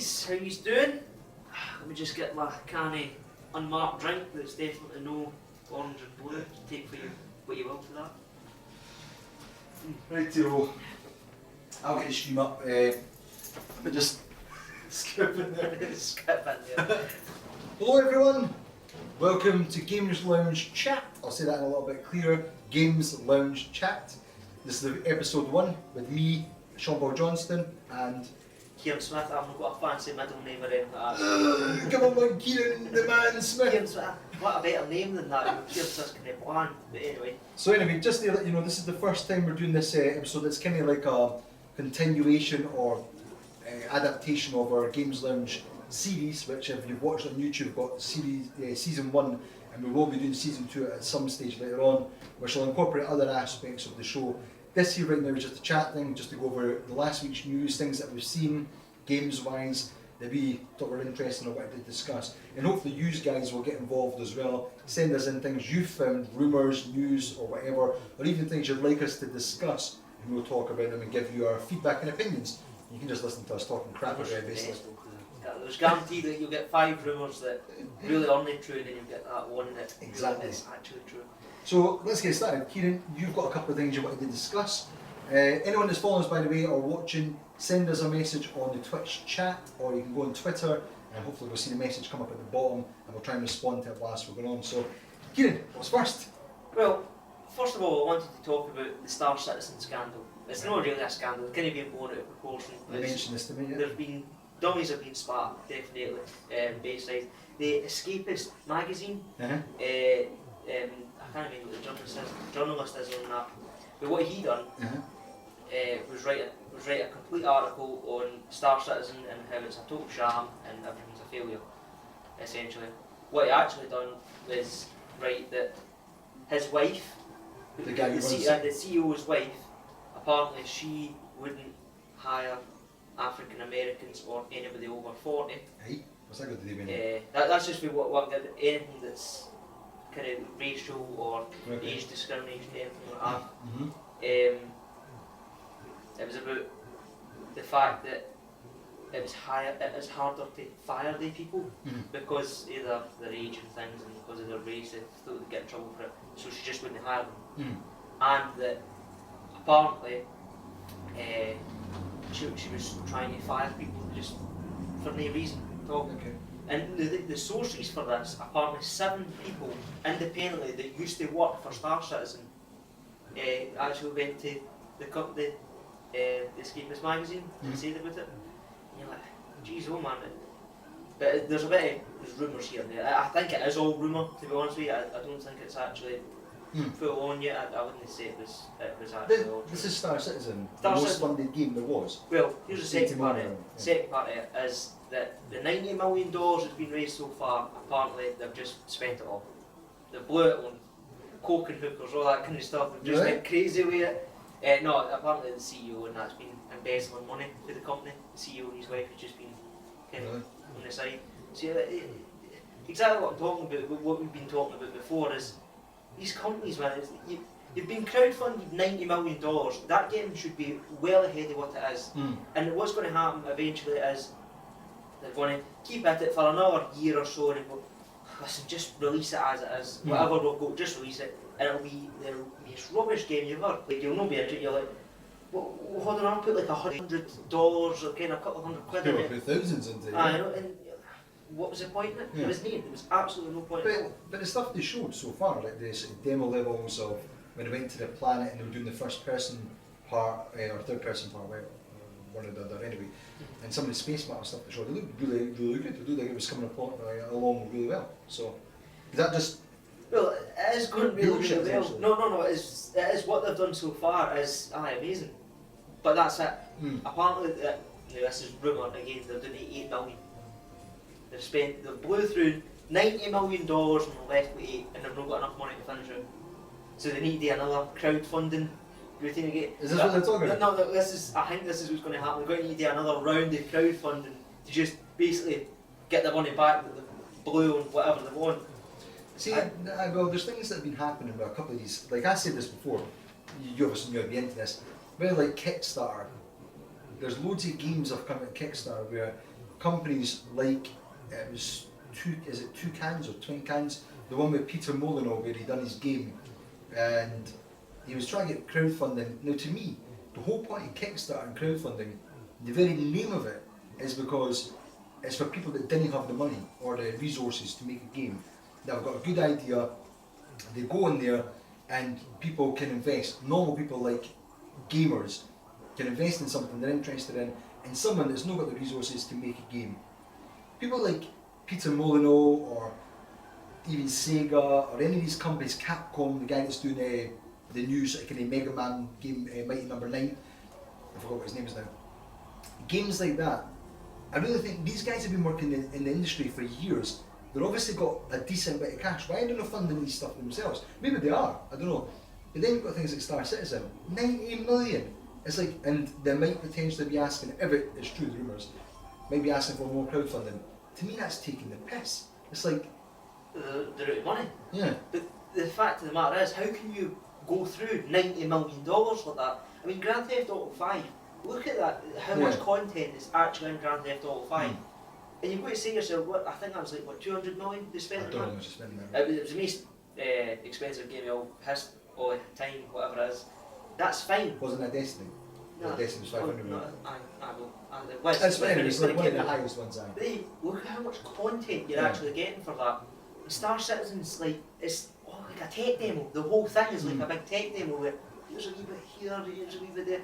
guys, how you doing? Let me just get my canny unmarked drink that's definitely no orange and blue. Take for you what you will for that. Right, Tiro. I'll get the stream up. Let me just skip in there. Skip in there. Hello everyone, welcome to Games Lounge Chat. I'll say that in a little bit clearer. Games Lounge Chat. This is episode 1 with me, Shaun Johnston, and Kieran Smith. I've not got a fancy middle name or anything like that. come on, Kieran the man Smith. Kieran Smith. What a better name than that? Kieran Smith's kind of bland. But anyway. So anyway, just to let you know, this is the first time we're doing this episode. It's kind of like a continuation or adaptation of our Games Lounge series, which if you've watched on YouTube, got season 1, and we will be doing season 2 at some stage later on, which will incorporate other aspects of the show. This here right now is just a chat thing, just to go over the last week's news, things that we've seen, games-wise, that we thought were interesting or wanted to discuss. And hopefully you guys will get involved as well. Send us in things you've found, rumours, news or whatever, or even things you'd like us to discuss, and we'll talk about them and give you our feedback and opinions. You can just listen to us talking crap about it, basically. There's guaranteed that you'll get 5 rumours that really aren't true, and then you'll get that one that Exactly. is actually true. So let's get started. Kieran, you've got a couple of things you wanted to discuss. Anyone that's following us, by the way, or watching, send us a message on the Twitch chat, or you can go on Twitter, and hopefully we'll see the message come up at the bottom, and we'll try and respond to it whilst we're going on. So, Kieran, what's first? Well, first of all, I wanted to talk about the Star Citizen scandal. It's not really a scandal, it's kind of been blown out of proportion. You mentioned this to me, yeah? There's been, dummies have been spat, definitely, Bayside. The Escapist magazine, I can't remember what the journalist is on that, but what he done was write a complete article on Star Citizen and how it's a total sham and everything's a failure, essentially. What he actually done was write that his wife, The guy who the CEO's wife, apparently she wouldn't hire African Americans or anybody over 40. Hey, what's that got to do with it? That's just what anything that's kind of racial or age discrimination, anything like that. It was about the fact that it was harder to fire the people because either their age and things, and because of their race, they thought they'd get in trouble for it, so she just wouldn't hire them. And that apparently she was trying to fire people just for no reason at all. Okay. And the sources for this, apparently 7 people independently that used to work for Star Citizen actually went to the Escapist magazine and said about it. And you're like, geez, oh man. But there's rumours here and there. I think it is all rumour, to be honest with you. I don't think it's actually full on yet. I wouldn't say it was actually all true. This is Star Citizen, Star the most Citizen. funded game there was. Well, here's the second part of it. Yeah. Second part of it is that the $90 million that's been raised so far, apparently they've just spent it all. They blew it on coke and hookers, all that kind of stuff. They've just went crazy with it. No, apparently the CEO and that's been embezzling money for the company. The CEO and his wife have just been kind of on the side. So exactly what I'm talking about, what we've been talking about before is these companies, man, you've been crowdfunded $90 million. That game should be well ahead of what it is. And what's going to happen eventually is they're going to keep at it for another year or so and go, listen, just release it as it is. Whatever will go, just release it. And it'll be the most rubbish game you've ever. Like, you'll not be into it, you're like, well, hold on, I'll put like $100 or kind of a couple of £100 in it. Put thousands into it. I know, and what was the point in it? There was there was absolutely no point in it. But the stuff they showed so far, like the sort of demo levels of when they went to the planet and they were doing the first person part, or third person part, one or the other anyway, and some of the space matter stuff they showed, they looked really, really good. It looked like it was coming along really well. So, is that just... Well, it is going really, really well. No, it is what they've done so far is amazing. But that's it. Apparently, this is rumour again, they're doing $8 million. They've blew through $90 million and they're left with 8, and they've not got enough money to finish it. So they need to do another crowdfunding routine again. Is this what they're talking about? No, I think this is what's going to happen. They're going to need to do another round of crowdfunding to just basically get the money back that they blew on whatever they want. See, well, there's things that have been happening with a couple of these, like I said this before, you obviously know I'd be into this, very like Kickstarter. There's loads of games that have come out of Kickstarter where companies like, it was Two Cans or Twin Cans, the one with Peter Molyneux where he done his game, and he was trying to get crowdfunding. Now to me, the whole point of Kickstarter and crowdfunding, the very name of it is because it's for people that didn't have the money or the resources to make a game. That have got a good idea, they go in there and people can invest. Normal people like gamers can invest in something they're interested in, and someone that's not got the resources to make a game. People like Peter Molyneux or even Sega or any of these companies, Capcom, the guy that's doing the new sort of kind of Mega Man game, Mighty Number 9, I forgot what his name is now. Games like that, I really think these guys have been working in the industry for years. They've obviously got a decent bit of cash. Why are they not funding these stuff themselves? Maybe they are, I don't know. But then you've got things like Star Citizen, 90 million. It's like, and they might potentially be asking, if it is true, the rumours, might be asking for more crowdfunding. To me, that's taking the piss. It's like, they're out of money. yeah. But the fact of the matter is, how can you go through $90 million like that? I mean, Grand Theft Auto 5, look at that, how much content is actually in Grand Theft Auto 5. And you've got to say to yourself, what, I think that was like, what, 200 million they spent on that? I don't know how much they spent there. It was the most expensive game of all time, whatever it is. That's fine. Wasn't that Destiny? No, Destiny was 500 million. That's fine, it was like one of the highest ones, But hey, look at how much content you're actually getting for that. Star Citizen's like, it's like a tech demo. The whole thing is like a big tech demo where here's a wee bit here, here's a wee bit there.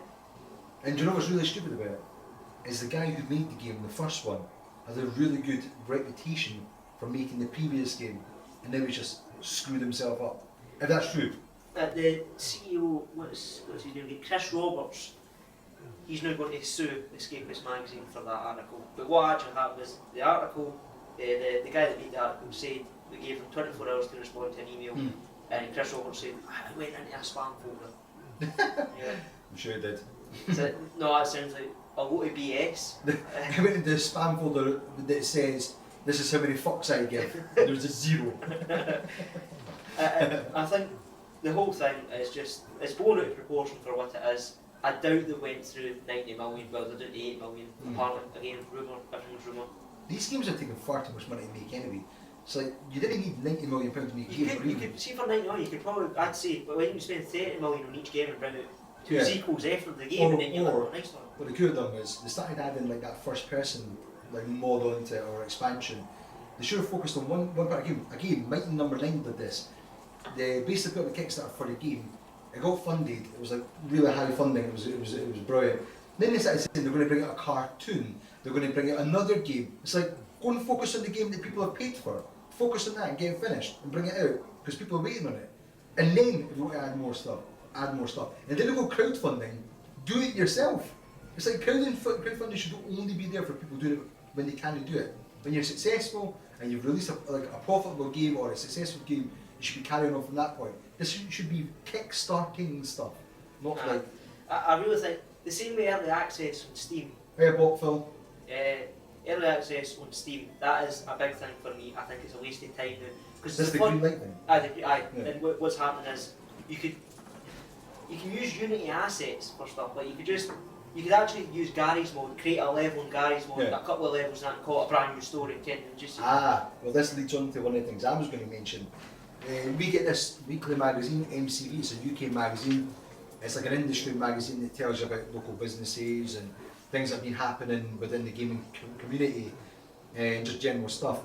And do you know what's really stupid about it? Is the guy who made the game, the first one, has a really good reputation for making the previous game, and now he's just screwed himself up. If that's true. The CEO, what's his name? Chris Roberts. He's now going to sue Escapist magazine for that article. But what actually happened was the article, the guy that made the article said we gave him 24 hours to respond to an email, and Chris Roberts said, I went into a spam folder. Yeah. I'm sure he did. So, no, that sounds like a lot of BS. I went into the spam folder that says, this is how many fucks I give. There's a 0. I think the whole thing is just, it's blown out of proportion for what it is. I doubt they went through 90 million, well they're doing 8 million, apparently, again, rumour, everything's rumour. These games are taking far too much money to make anyway. It's like, you didn't need £90 million to make a game. You could see for 90 million, you could probably, I'd say, but when you spend 30 million on each game and bring out 2 sequels after the game, and then you're like, nice one. What they could have done was, they started adding like that first person like mod onto it, or expansion. They should have focused on one part of the game. Again, Mighty Number 9 did this. They basically put up the Kickstarter for the game. It got funded. It was like really high funding. It was brilliant. Then they started saying they're going to bring out a cartoon. They're going to bring out another game. It's like, go and focus on the game that people have paid for. Focus on that and get it finished and bring it out because people are waiting on it. And then if you want to add more stuff, add more stuff. And then we go crowdfunding. Do it yourself. It's like crowdfunding should only be there for people doing it when they can do it. When you're successful and you've released a profitable game or a successful game, you should be carrying on from that point. This should be kick-starting stuff, not like... I really think, the same way early access on Steam. Airbot Phil. Early access on Steam, that is a big thing for me. I think it's a waste of time now. Is this the green light thing? Aye. And what's happening is, you can use Unity assets for stuff. Like you could actually use Garry's Mode, create a level in Garry's Mode, a couple of levels and call it a brand new story. Well this leads on to one of the things I was going to mention. We get this weekly magazine, MCV, it's a UK magazine. It's like an industry magazine that tells you about local businesses and things that have been happening within the gaming community and just general stuff.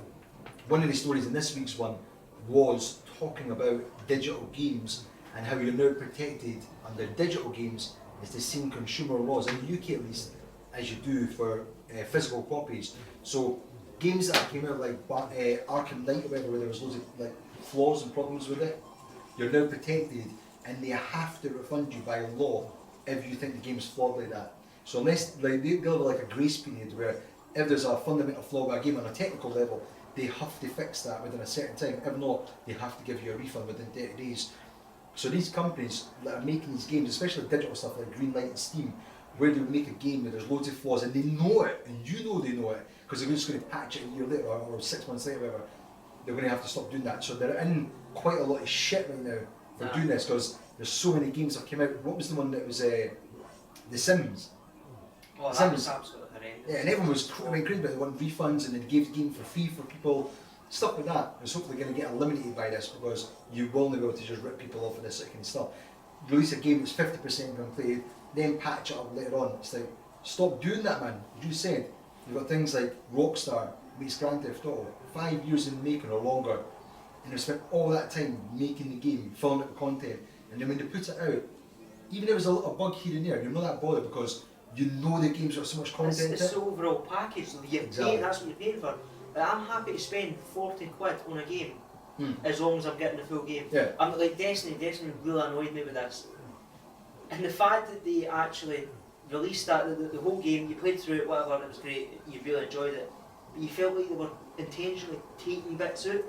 One of the stories in this week's one was talking about digital games and how you're now protected under digital games. It's the same consumer laws, in the UK at least, as you do for physical copies. So games that came out like Arkham Knight or whatever, where there was loads of like flaws and problems with it, you're now protected and they have to refund you by law if you think the game is flawed like that. So unless like, they'll have like a grace period where if there's a fundamental flaw with a game on a technical level, they have to fix that within a certain time. If not, they have to give you a refund within 30 days. So these companies that are making these games, especially digital stuff like Greenlight and Steam, where they make a game where there's loads of flaws and they know it, and you know they know it, because they're just going to patch it a year later or 6 months later, whatever, they're going to have to stop doing that. So they're in quite a lot of shit right now for doing this, because there's so many games that came out. What was the one that was The Sims? Oh, that was absolutely horrendous. Yeah, and everyone was crazy about they want refunds and they gave the game for free for people. Stuff like that is hopefully going to get eliminated by this because you will not be able to just rip people off of this kind of stuff. Release a game that's 50% completed, then patch it up later on. It's like, stop doing that, man. As you said, you've got things like Rockstar makes Grand Theft Auto, 5 years in the making or longer, and they've spent all that time making the game, filling it with content, and then when they put it out, even if there's a little bug here and there, you're not that bothered because you know the game's got so much content. It's the overall package, so Exactly. that's what you're paying for. I'm happy to spend 40 quid on a game as long as I'm getting the full game. Yeah. I'm like Destiny really annoyed me with this. And the fact that they actually released that, the whole game, you played through it, whatever, it was great, you really enjoyed it, but you felt like they were intentionally taking bits out,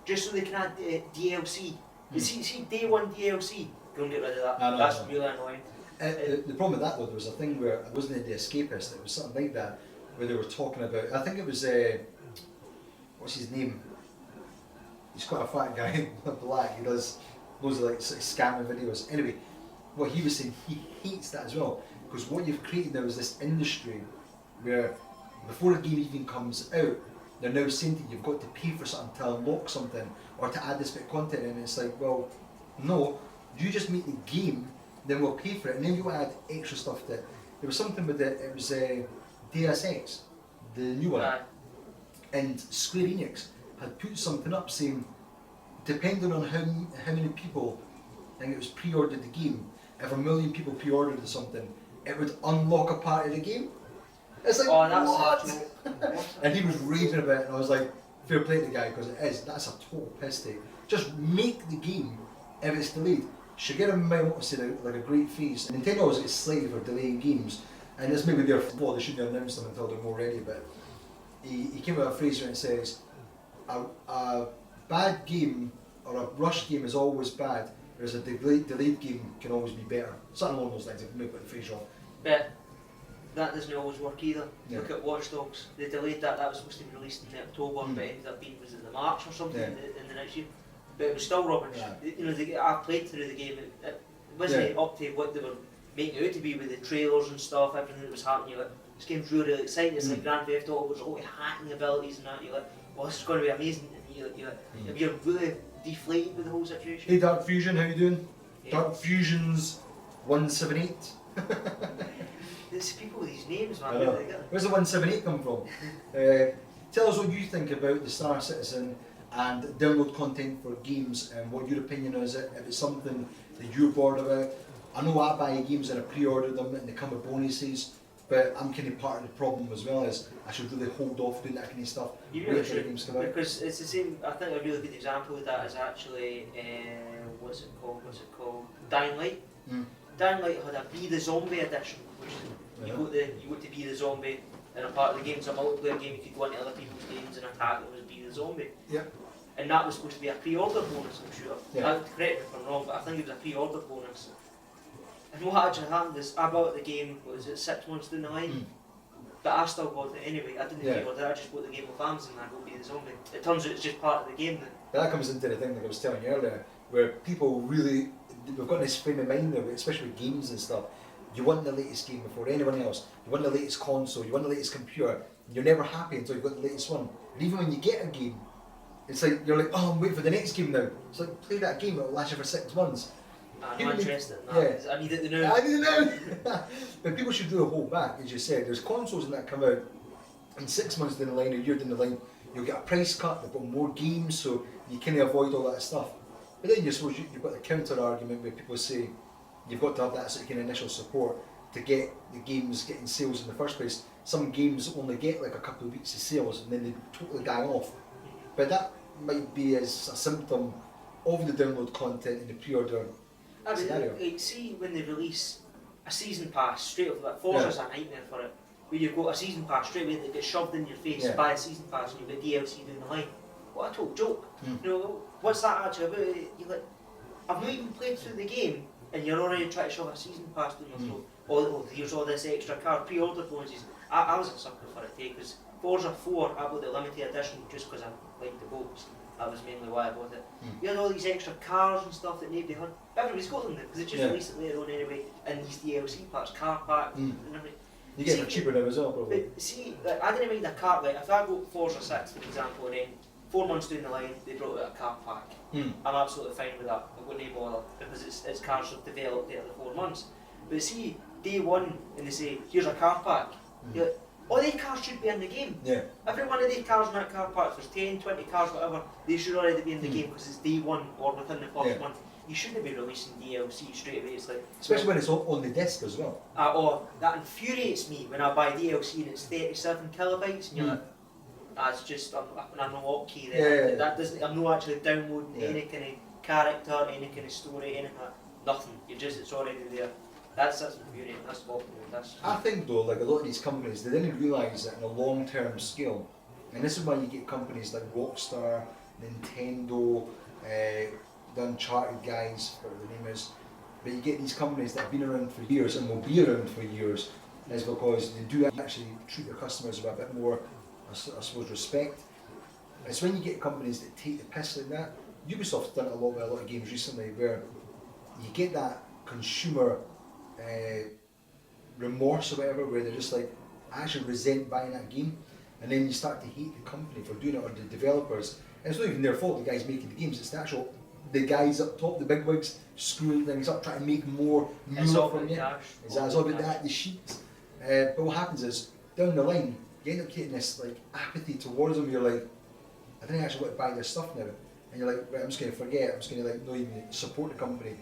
just so they can add DLC. See, day one DLC, go and get rid of that. That's really annoying. The problem with that though, there was a thing where it wasn't The Escapist, it was something like that, where they were talking about, I think it was, what's his name? He's quite a fat guy, black, he does loads of like scamming videos. Anyway, what he was saying, he hates that as well, because what you've created now is this industry where before a game even comes out, they're now saying that you've got to pay for something to unlock something or to add this bit of content in, and it's like, well, no, you just make the game, then we'll pay for it, and then you add extra stuff to it. There was something with it was Deus Ex, the new one, and Square Enix had put something up saying, depending on how many people, I think it was pre-ordered the game, if 1 million people pre-ordered something, it would unlock a part of the game. It's like, what? And he was raving about it, and I was like, fair play to the guy, because that's a total piss take. Just make the game, if it's delayed. Shigeru Miyamoto said like a great face. Nintendo is a slave for delaying games, and this may be their flaw, they shouldn't have announced them until they're more ready, but he came with a phrase where it says, a bad game or a rushed game is always bad, whereas a delayed game can always be better. Something along those lines, if you may put the phrase wrong. But that doesn't always work either. Yeah. Look at Watch Dogs. They delayed that was supposed to be released in October, but it ended up being, was it the March or something in the next year? But it was still rubbish. Yeah. You know, I played through the game, it wasn't up to what they were making it out to be with the trailers and stuff, everything that was happening. You're like, this game's really, really exciting. It's like Grand Theft Auto, there's all the hacking abilities and that. You're like, well, this is going to be amazing. And you're really deflated with the whole situation. Hey Dark Fusion, how you doing? Yeah. Dark Fusion's 178. There's people with these names, man. Where's the 178 come from? Tell us what you think about the Star Citizen and download content for games and what your opinion is, if it's something that you're bored about. I know I buy games and I pre-order them and they come with bonuses, but I'm kind of part of the problem as well, as I should really hold off doing that kind of stuff. You really should, because it's the same. I think a really good example of that is actually, what's it called? Dying Light. Dying Light had a Be the Zombie edition, which is, you got to be the zombie, and a part of the game is a multiplayer game. You could go into other people's games and attack them as Be the Zombie. Yep. And that was supposed to be a pre-order bonus, I'm sure. Yeah. Correct me if I'm wrong, but I think it was a pre-order bonus. And what actually happened is, I bought the game, what was it, 6 months down the line? But I still bought it anyway. I didn't pre-order it, I just bought the game off Amazon and I got Be the Zombie. It turns out it's just part of the game then. But that comes into the thing that I was telling you earlier, where people really, we've got this frame of mind now, especially with games and stuff. You want the latest game before anyone else. You want the latest console, you want the latest computer. You're never happy until you've got the latest one. And even when you get a game, it's like, you're like, oh, I'm waiting for the next game now. It's like, play that game, it'll last you for 6 months. I'm not interested in that. Yeah. I need it now. I need it now. But people should really hold back, as you said. There's consoles in that come out, and 6 months down the line, or a year down the line, you'll get a price cut, they've got more games, so you kind of avoid all that stuff. But then you suppose you've got the counter argument where people say you've got to have that sort of kind of initial support to get the games getting sales in the first place. Some games only get like a couple of weeks of sales and then they totally die off. But that might be as a symptom of the download content in the pre-order scenario. Like, see when they release a season pass straight off the bat, Forza's a nightmare for it. Where you've got a season pass straight away that gets shoved in your face by a season pass and you've got DLC down the line. What a total joke. You know, what's that actually about? You're like, I've not even played through the game and you're already trying to shove a season pass down my throat. Oh, here's all this extra card, pre-order bonuses. I was a sucker for it, because Forza 4, I bought the limited edition just because I liked the boats. That was mainly why I bought it. You had all these extra cars and stuff that nobody had. Everybody's got them because they just released it later on anyway, and these DLC parts, car packs and everything. You get it for cheaper now as well, probably. But see, like, I didn't mind a car, like if I go Forza 6 for example, and then 4 months down the line they brought out a car pack, I'm absolutely fine with that. I wouldn't bother because it's cars that have developed out of the 4 months. But see, day one and they say, here's a car pack, you're like, all these cars should be in the game. Yeah. Every one of these cars in that car park, there's 10, 20 cars, whatever, they should already be in the game because it's day one or within the first month. You shouldn't be releasing DLC straight away. It's like, especially when it's on the disc as well. Or that infuriates me when I buy DLC and it's 37 kilobytes and you're like, that's just I'm not key there. That doesn't. I'm not actually downloading any kind of character, any kind of story, anything. Nothing. It's already there. That's infuriating. That's what. I think though, like a lot of these companies, they didn't realise that in a long-term scale, and this is why you get companies like Rockstar, Nintendo, the Uncharted guys, whatever the name is, but you get these companies that have been around for years and will be around for years, is because they do actually treat their customers with a bit more, I suppose, respect. It's when you get companies that take the piss like that. Ubisoft's done it a lot with a lot of games recently, where you get that consumer remorse or whatever, where they're just like, I actually resent buying that game, and then you start to hate the company for doing it, or the developers. And it's not even their fault, the guys making the games, it's the guys up top, the big wigs, screwing things up, trying to make more moolah from you. It's all about that, the sheets. But what happens is, down the line, you end up getting this like apathy towards them. You're like, I don't actually want to buy this stuff now. And you're like, right, I'm just going to forget, I'm just going to like not even support the company.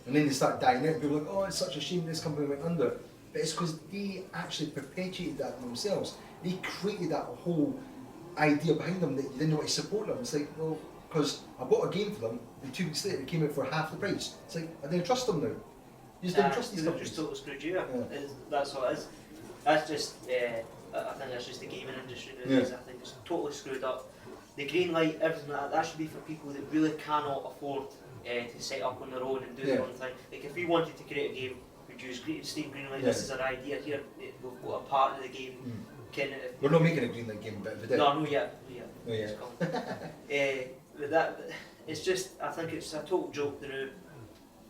And then they start dying out, people are like, oh, it's such a shame this company went under. But it's because they actually perpetuated that themselves. They created that whole idea behind them that you didn't want to support them. It's like, well, because I bought a game for them, and 2 weeks later it came out for half the price. It's like, I didn't trust them now. You just didn't trust these companies. Just totally screwed you. That's all it is. That's just, I think that's just the gaming industry nowadays. I think it's totally screwed up. The green light, everything like that should be for people that really cannot afford to set up on their own and do their own thing. Like if we wanted to create a game, we'd use Steam Greenlight, this is our idea here, we've got a part of the game. We're not making a green light game, but we did. No, yet. But that, it's just, I think it's a total joke now.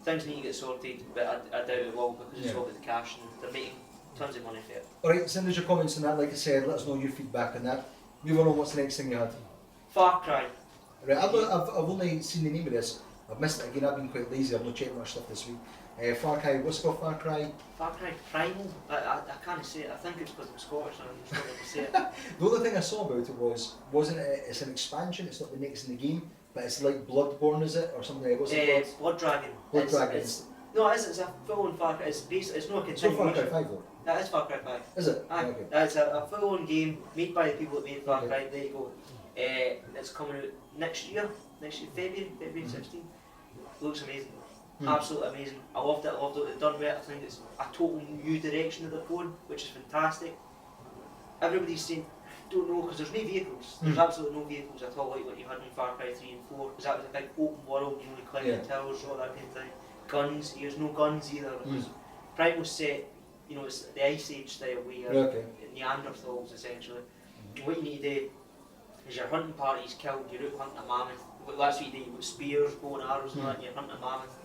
Things need to get sorted, but I doubt it will because it's all about the cash and they're making tons of money for it. Alright, send us your comments on that, like I said, let us know your feedback on that. Move on, what's the next thing you had? Far Cry. Right, I've only seen the name of this. I've missed it again, I've been quite lazy, I've not checked much stuff this week. Far Cry, what's it called, Far Cry? Far Cry Primal? I can't say it, I think it's because I'm Scottish and I'm struggling to say it. The only thing I saw about it wasn't it, it's an expansion, it's not the next in the game, but it's like Bloodborne, is it? Or something, what's it called? Blood Dragon. Blood Dragon. No, it's a full-on Far Cry, it's not a continuation. It's not Far Cry 5 though? That is Far Cry 5. Is it? Aye. Okay. It's a full-on game made by the people that made Far Cry, there you go. It's coming out next year, February 16. Looks amazing. Absolutely amazing. I loved it what they've done with it. I think it's a total new direction that they're going, which is fantastic. Everybody's saying, don't know, because there's no vehicles. There's absolutely no vehicles at all, like what you had in Far Cry 3 and 4, because that was a big open world, you climbing the towers, all that kind of thing. Guns, there's no guns either, because Primal's set, it's the Ice Age style where Neanderthals essentially. And what you need to do is your hunting party's killed, you're out hunting a mammoth. That's what you do, you've got spears, bow and arrows and that, and you're hunting a mammoth.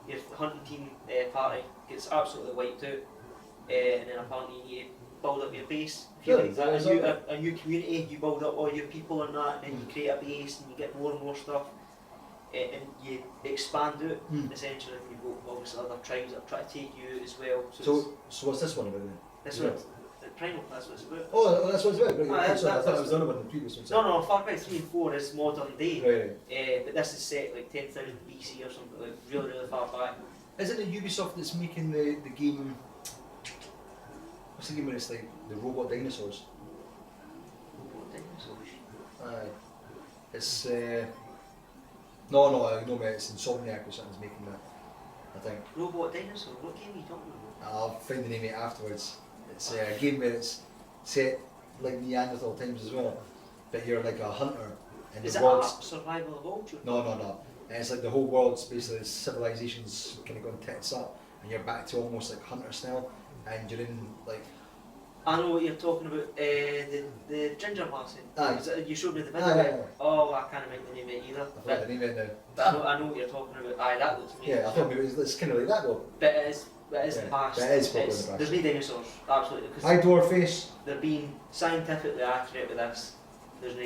Your hunting team party gets absolutely wiped out, and then apparently you need to build up your base. Really? A new community, you build up all your people and that, and then you create a base and you get more and more stuff, and you expand out essentially. And you've got obviously other tribes that try to take you out as well. So what's this one about then? This one, Primal, that's what it's about. Oh, that's what it's about. Right. I thought it was the other one, the previous one. No, Far Cry 3 and 4 is modern day, Right. but this is set like 10,000 BC or something, like really far back. Isn't it Ubisoft that's making the game? What's the game where it's like the robot dinosaurs? Robot dinosaurs? Aye. It's no mate, it's Insomniac or something's making that, I think. Robot dinosaur? What game are you talking about? I'll find the name of it afterwards. It's a game where it's set like Neanderthal times as well, but you're like a hunter and is the it world's... a survival of all? No. And it's like the whole world's basically civilization's kind of gone tits up, and you're back to almost like hunter style, and you're in like... I know what you're talking about, the ginger lassie. Aye. You showed me the video. Aye. Oh, I can't remember the name of it either. I forgot the name of it now. But I know what you're talking about. Aye, that looks amazing. Yeah, I thought maybe it's kind of like that though. But it is, That is the past. That is probably the past. There's no dinosaurs, absolutely. Because High dwarf face. they're being scientifically accurate with this. There's no.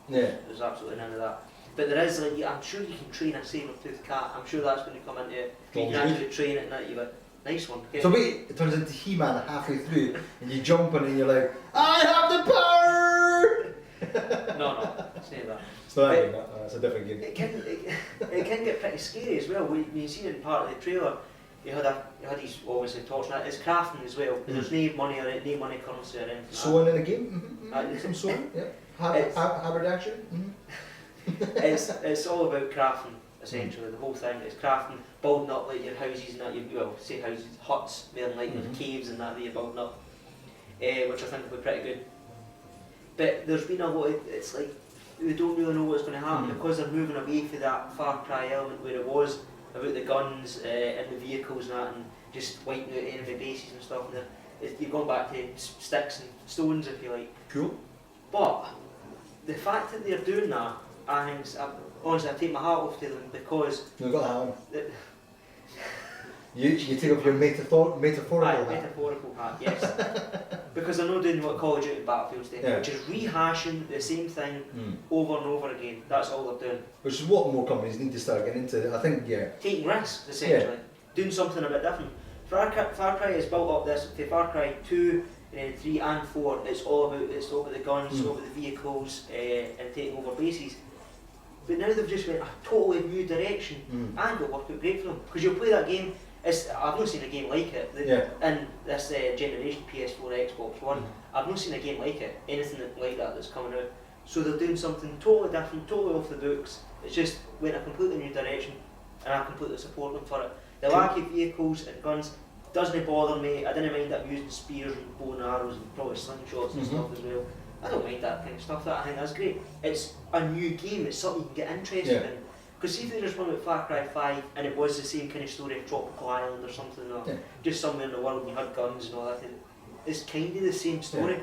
Yeah. There's absolutely none of that. But there is, like, I'm sure you can train a saber-toothed cat. I'm sure that's going to come into it. You can actually train it and that. You like, nice one. So wait, it turns into He-Man halfway through, and you jump on it and you're like, I have the power! No, it's not that. It's not that game, it's a different game. It can get pretty scary as well. When you see it in part of the trailer, you had these obviously torch. It's crafting as well. There's no money or no money currency or anything. Sewing in a game? Some sewing, yeah. Haberdashery? It's all about crafting, essentially. The whole thing is crafting, building up like your houses and that. Say houses, huts, more than likely caves and that you're building up, which I think will be pretty good. But there's been a lot of, it's like, we don't really know what's going to happen because they're moving away from that Far Cry element where it was about the guns and the vehicles and that, and just wiping out enemy bases and stuff. And you're going back to sticks and stones, if you like. Cool. But the fact that they're doing that, I think, honestly, I take my hat off to them because. You've got that on. You take off your metaphorical hat. Metaphorical hat, yes. Because they're not doing what Call of Duty and Battlefield's doing, which is rehashing the same thing over and over again. That's all they're doing. Which is what more companies need to start getting into. I think, taking risks, essentially. Doing something a bit different. Far Cry is built up this, for Far Cry 2, and then 3 and 4, it's all about the guns, it's all about the vehicles, and taking over bases. But now they've just went a totally new direction, and it'll work out great for them. Because you'll play that game, I've not seen a game like it, in this generation, PS4, Xbox One, I've not seen a game like it, anything like that that's coming out. So they're doing something totally different, totally off the books. It's just went a completely new direction, and I completely support them for it. The lack of vehicles and guns doesn't bother me. I didn't mind that using spears and bow and arrows and probably slingshots and stuff as well. I don't mind that kind of stuff. I think that's great. It's a new game. It's something you can get interested in. Because see if they just run with Far Cry 5 and it was the same kind of story of Tropical Island or something, or just somewhere in the world and you had guns and all that. It's kind of the same story.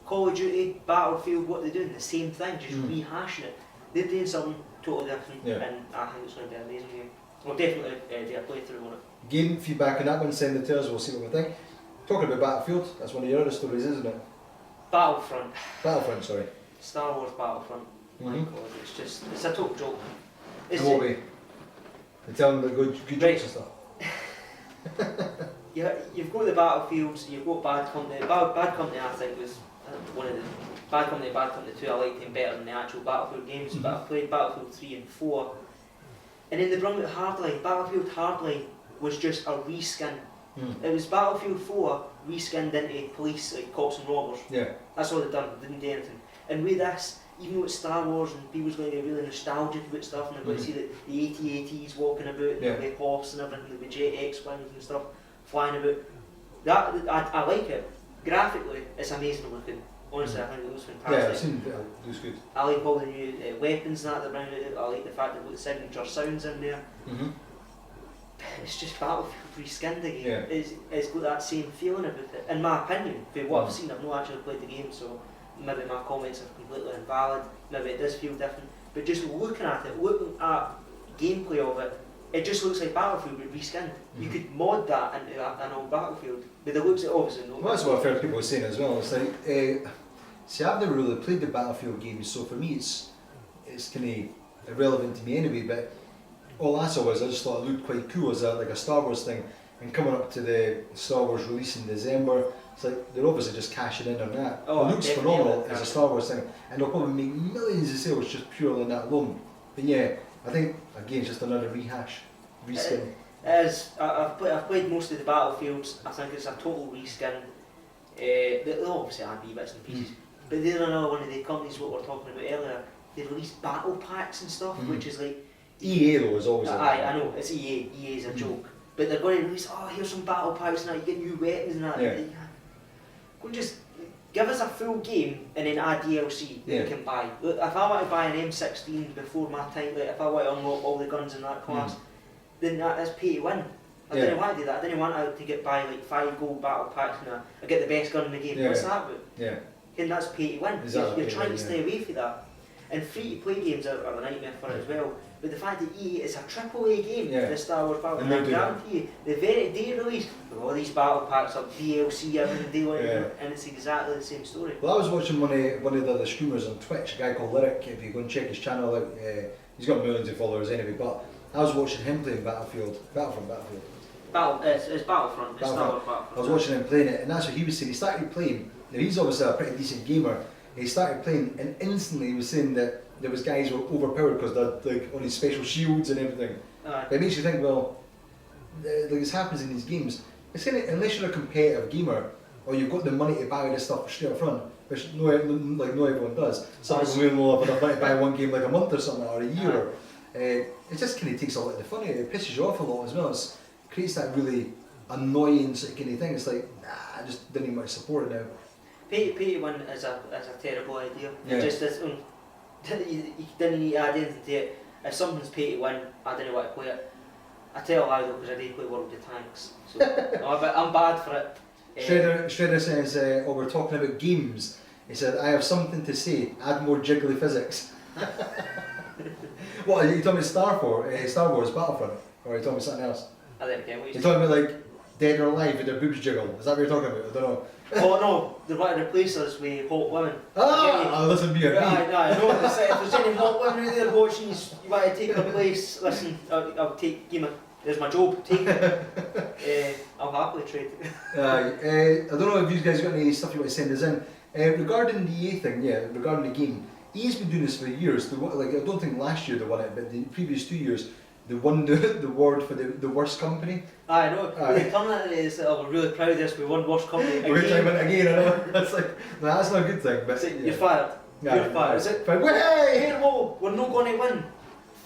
Call of Duty, Battlefield, what they're doing, the same thing, just rehashing it. They're doing something totally different, and I think it's going to be an amazing game. We'll definitely do a playthrough on it. Game feedback on that one, send it to us, we'll see what we think. Talking about Battlefield, that's one of your other stories, isn't it? Battlefront, sorry. Star Wars Battlefront. My God, it's a total joke. In what way? They tell them the good jokes and stuff. You've got the Battlefields, you've got Bad Company. Bad Company I think was one of the Bad Company 2. I liked him better than the actual Battlefield games, but I've played Battlefield 3 and 4. And then they brought out Hardline. Battlefield Hardline was just a reskin. It was Battlefield 4 reskinned into police, like cops and robbers. That's all they've done, they didn't do anything. And with this, even though it's Star Wars and people's going to get really nostalgic about stuff and they're going to see the AT-ATs walking about, the horse and everything, the Jet X-Wings and stuff flying about. That I like it. Graphically, it's amazing looking. Honestly, I think it looks fantastic. Yeah, I've seen it, looks good. I like all the new weapons that they're bringing out. I like the fact they've got the signature sounds in there. It's just Battlefield reskinned again. It's got that same feeling about it. In my opinion, for what I've seen, I've not actually played the game, so maybe my comments are completely invalid. Maybe it does feel different. But just looking at it, looking at gameplay of it, it just looks like Battlefield but reskinned. You could mod that into an old Battlefield, but it looks obviously no. Well, that's what I've heard people saying as well. It's like, see, I've never really played the Battlefield games, so for me it's kind of irrelevant to me anyway. But all I saw was I just thought it looked quite cool as like a Star Wars thing. And coming up to the Star Wars release in December, it's like they're obviously just cashing in on that. It looks phenomenal as a Star Wars thing, and they'll probably make millions of sales just purely on that alone. But yeah, I think again it's just another reskin. It is. I've played most of the Battlefields. I think it's a total reskin. They'll obviously add wee bits and pieces, but they're another one of the companies what we were talking about earlier. They release battle packs and stuff, which is like EA though is always. I know it's EA. EA is a joke, but they're going to release. Oh, here's some battle packs and that. You get new weapons and that. Go and just give us a full game and then add DLC that you can buy. Look, if I want to buy an M16 before my time, like if I want to unlock all the guns in that class, then that's pay to win. I didn't want to do that. I didn't want to buy like 5 gold battle packs and I get the best gun in the game. What's that about? And that's pay to win. You're trying to stay away from that. And free-to-play games are a nightmare for it as well. But the fact that EA is a AAA game, the Star Wars Battle, and I guarantee you, the very day release, with all these battle packs up, DLC, everything they want, and it's exactly the same story. Well, I was watching one of the other streamers on Twitch, a guy called Lyric. If you go and check his channel out, he's got millions of followers anyway. But I was watching him playing Battlefront. It's Battlefront. It's Star Wars Battlefront. I was watching him playing it, and that's what he was saying. He started playing. Now he's obviously a pretty decent gamer. He started playing, and instantly he was saying that there was guys who were overpowered because they're like on these special shields and everything. But it makes you think, well, like this happens in these games. It's kind of, unless you're a competitive gamer or you've got the money to buy this stuff straight up front, which no everyone does. Some people will have enough money to buy one game like a month or something or a year. It just kind of takes a lot of the fun out of it. It pisses you off a lot as well. It creates that really annoying sort of kind of thing. It's like, nah, I just didn't much support it now. Pay to win is a terrible idea. It just is. You didn't need to add anything to it. If something's pay to win, I didn't want to play it. I tell a lie though, because I do play World of Tanks. So I'm bad for it. Shredder says, we're talking about games. He said, I have something to say, add more jiggly physics. What, are you talking about Star Wars Battlefront? Or are you talking about something else? I don't care what you're talking about like Dead or Alive with their boobs jiggle. Is that what you're talking about? I don't know. Oh no, they want to replace us with hot women. Listen, me or me. I know. If there's any hot women out there watching, you want to take their place, listen, I'll take, there's my job, take it. I'll happily trade it. I don't know if you guys got any stuff you want to send us in. Regarding the EA thing, regarding the game, EA's been doing this for years. I don't think last year they won it, but the previous 2 years, they won the award for the worst company. I know. They come at it as, we're really proud of this, we won worst company again. We're trying again, I know. That's like, no, that's not a good thing. But you're fired. You're fired. Is it? Hey, whoa, we're not going to win.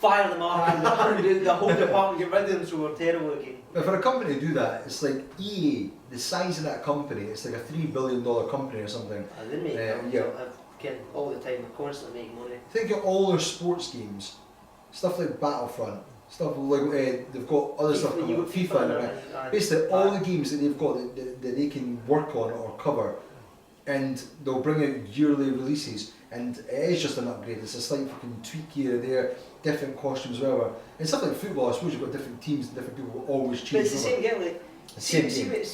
Fire them off and the whole department, get rid of them so we're terrible again. But for a company to do that, it's like EA, the size of that company, it's like a $3 billion company or something. They make all the time, they're constantly making money. Think of all their sports games, stuff like Battlefront, stuff like they've got other stuff coming up, FIFA and basically all the games that they've got that they can work on or cover, and they'll bring out yearly releases, and it is just an upgrade. It's a slight fucking tweak here or there, different costumes, whatever. And stuff like football, I suppose you've got different teams and different people will always change. But it's the same game, like, see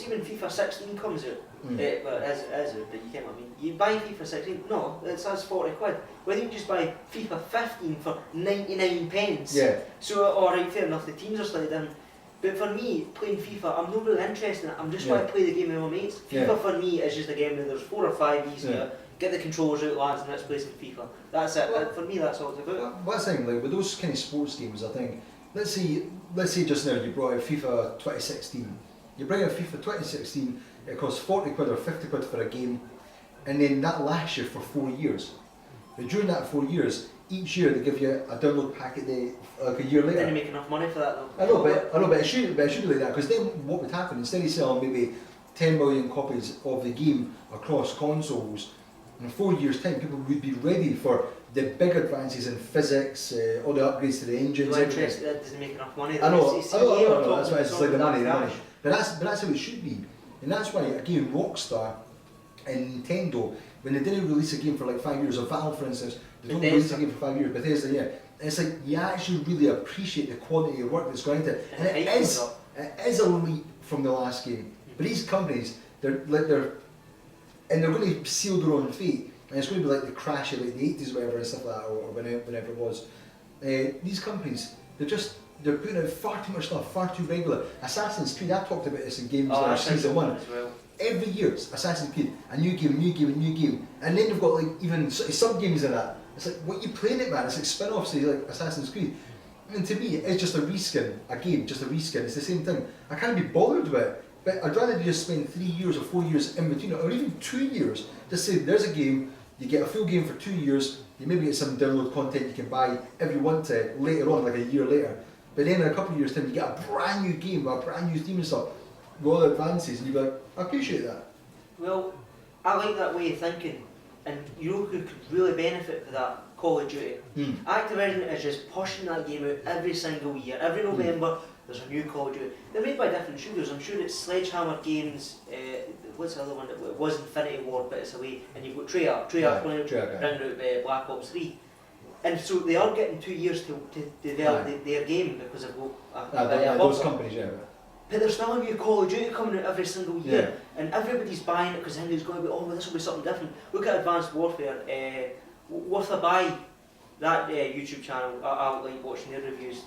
when FIFA 16 comes out, well, as it, but you get what I mean. You buy FIFA 16, no, it says 40 quid. Whether you just buy FIFA 15 for 99 pence. Yeah. So, alright, fair enough, the teams are slightly different. But for me, playing FIFA, I'm not really interested in it. I'm just want to play the game with my mates. FIFA for me is just a game where there's 4 or 5 easier. Get the controllers out, lads, and let's play some FIFA. That's it. Well, for me, that's all it's about. What's the thing, like with those kind of sports games, I think, let's say just now you brought out FIFA 2016. You bring out FIFA 2016, it costs 40 quid or 50 quid for a game, and then that lasts you for 4 years. But during that 4 years, each year they give you a download packet like a year later. Didn't make enough money for that though. I know, but it should be like that, because then what would happen, instead of selling maybe 10 million copies of the game across consoles, in 4 years' time, people would be ready for the big advances in physics, all the upgrades to the engines. That doesn't make enough money. I know. That's why it's like the money. But that's how it should be, and that's why again Rockstar and Nintendo, when they didn't release a game for like 5 years, or Valve for instance, they don't release a game for 5 years. Bethesda, it's like you actually really appreciate the quality of work that's going into it, and it is a leap from the last game. But these companies, they're going to seal their own fate, and it's going to be like the crash of like the 80s or whatever and stuff like that, or whenever it was. These companies, they're putting out far too much stuff, far too regular. Assassin's Creed, I've talked about this in games like Season 1. Well. Every year, Assassin's Creed, a new game, and then they've got like even sub-games in that. It's like, what are you playing it, man? It's like spin-offs to like Assassin's Creed. And to me, it's just a reskin, a game, just a reskin. It's the same thing. I can't be bothered with it. But I'd rather just spend 3 years or 4 years in between it, or even 2 years. Just say there's a game, you get a full game for 2 years, you maybe get some download content you can buy if you want to later on, like a year later. But then in a couple of years' time, you get a brand new game, a brand new theme and stuff, with all the advances, and you're like, I appreciate that. Well, I like that way of thinking, and you know who could really benefit for that? Call of Duty. Activision is just pushing that game out every single year. Every November, there's a new Call of Duty. They're made by different studios. I'm sure it's Sledgehammer Games, what's the other one? It was Infinity Ward, but it's away. And you've got Treyarch bringing out Black Ops 3. And so they are getting 2 years to develop their game because of those companies, yeah. But there's still a new Call of Duty coming out every single year, and everybody's buying it because they think it's going to be, oh, this will be something different. Look at Advanced Warfare, worth a buy. That YouTube channel, I like watching their reviews.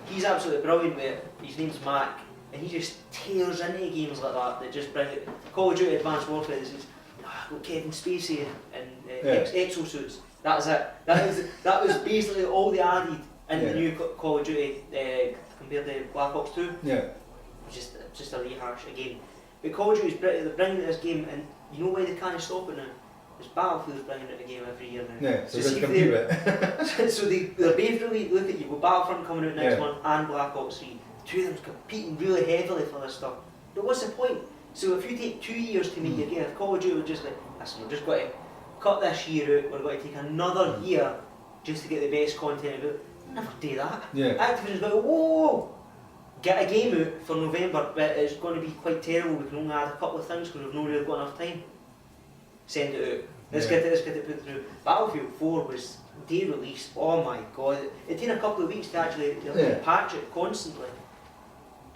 He's absolutely brilliant with it. His name's Mac, and he just tears into games like that just bring it. Call of Duty Advanced Warfare, this is got Kevin Spacey and exosuits. That is it. That was basically all they added in the new Call of Duty compared to Black Ops 2. Yeah. Just a rehash again. But Call of Duty is they're bringing this game, and you know why they can't stop it now? Because Battlefield's bringing out a game every year now. Yeah, so they compete with it. So they're both really, look at you, with Battlefront coming out next month and Black Ops 3. Two of them competing really heavily for this stuff. But what's the point? So if you take 2 years to make your game, if Call of Duty were just like, listen, we're just going to cut this year out, we're going to take another year just to get the best content out. Never do that. Yeah. Activision's like, whoa! Get a game out for November, but it's going to be quite terrible. We can only add a couple of things because we've not really got enough time. Send it out. Let's get it put through. Battlefield 4 was day release. Oh my god! It took a couple of weeks to actually patch it constantly.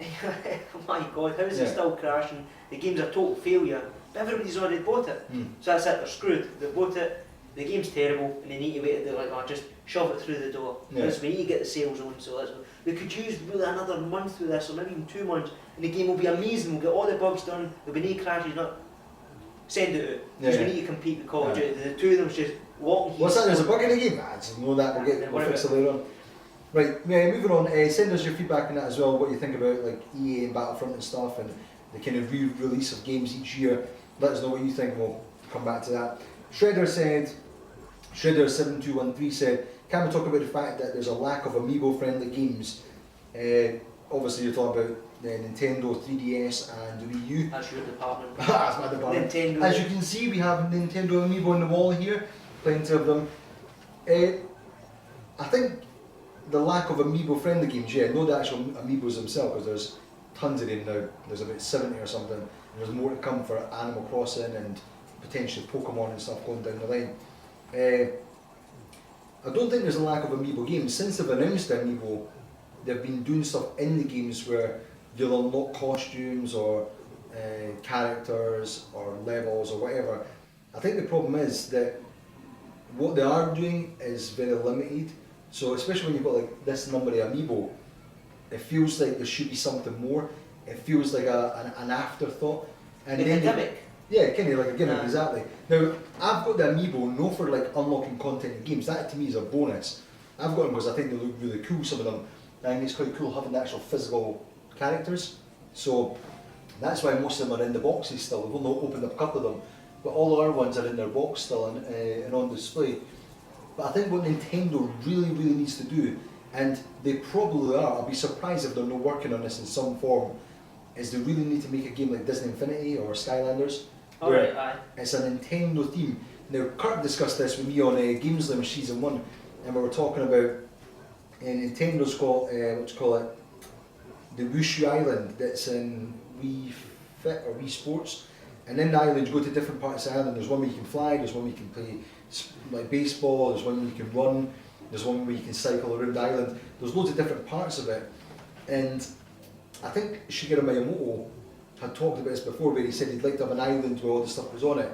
Oh my god! How is it still crashing? The game's a total failure, but everybody's already bought it. So that's it. They're screwed. They've bought it. The game's terrible, and they need to wait. They're like, oh, just shove it through the door. We need to get the sales on. So we could use really another month through this, or maybe even 2 months, and the game will be amazing. We'll get all the bugs done. There'll be no crashes. Send it out, because we need to compete with Call of Duty. The two of them just walking. What's that? There's a bug in the game? I just know that. We'll fix it later on. Right, moving on. Send us your feedback on that as well. What you think about like EA and Battlefront and stuff, and the kind of re-release of games each year. Let us know what you think. We'll come back to that. Shredder7213 said, can we talk about the fact that there's a lack of amiibo-friendly games? Obviously, you're talking about the Nintendo 3DS and the Wii U. That's your department. That's my department. Nintendo. As you can see, we have Nintendo amiibo on the wall here, plenty of them. I think the lack of amiibo-friendly games, not the actual amiibos themselves, because there's tons of them now. There's about 70 or something. And there's more to come for Animal Crossing and potentially Pokemon and stuff going down the line. I don't think there's a lack of amiibo games. Since they've announced amiibo, they've been doing stuff in the games where you'll unlock costumes or characters or levels or whatever. I think the problem is that what they are doing is very limited. So especially when you've got like this number of amiibo, it feels like there should be something more. It feels like an afterthought. And like then a gimmick. Kind of like a gimmick, exactly. Now, I've got the amiibo not for like unlocking content in games. That to me is a bonus. I've got them because I think they look really cool, some of them. I think it's quite cool having the actual physical characters. So that's why most of them are in the boxes still. We've only opened up a couple of them, but all our ones are in their box still and on display. But I think what Nintendo really needs to do, and they probably are, I'll be surprised if they're not working on this in some form, is they really need to make a game like Disney Infinity or Skylanders, where it's a Nintendo theme. Now, Kirk discussed this with me on Games Slam Season 1, and we were talking about Nintendo's got, the Wushu Island that's in Wii Fit or Wii Sports. And in the island, you go to different parts of the island. There's one where you can fly, there's one where you can play like baseball, there's one where you can run, there's one where you can cycle around the island. There's loads of different parts of it. And I think Shigeru Miyamoto had talked about this before, where he said he'd like to have an island where all the stuff was on it.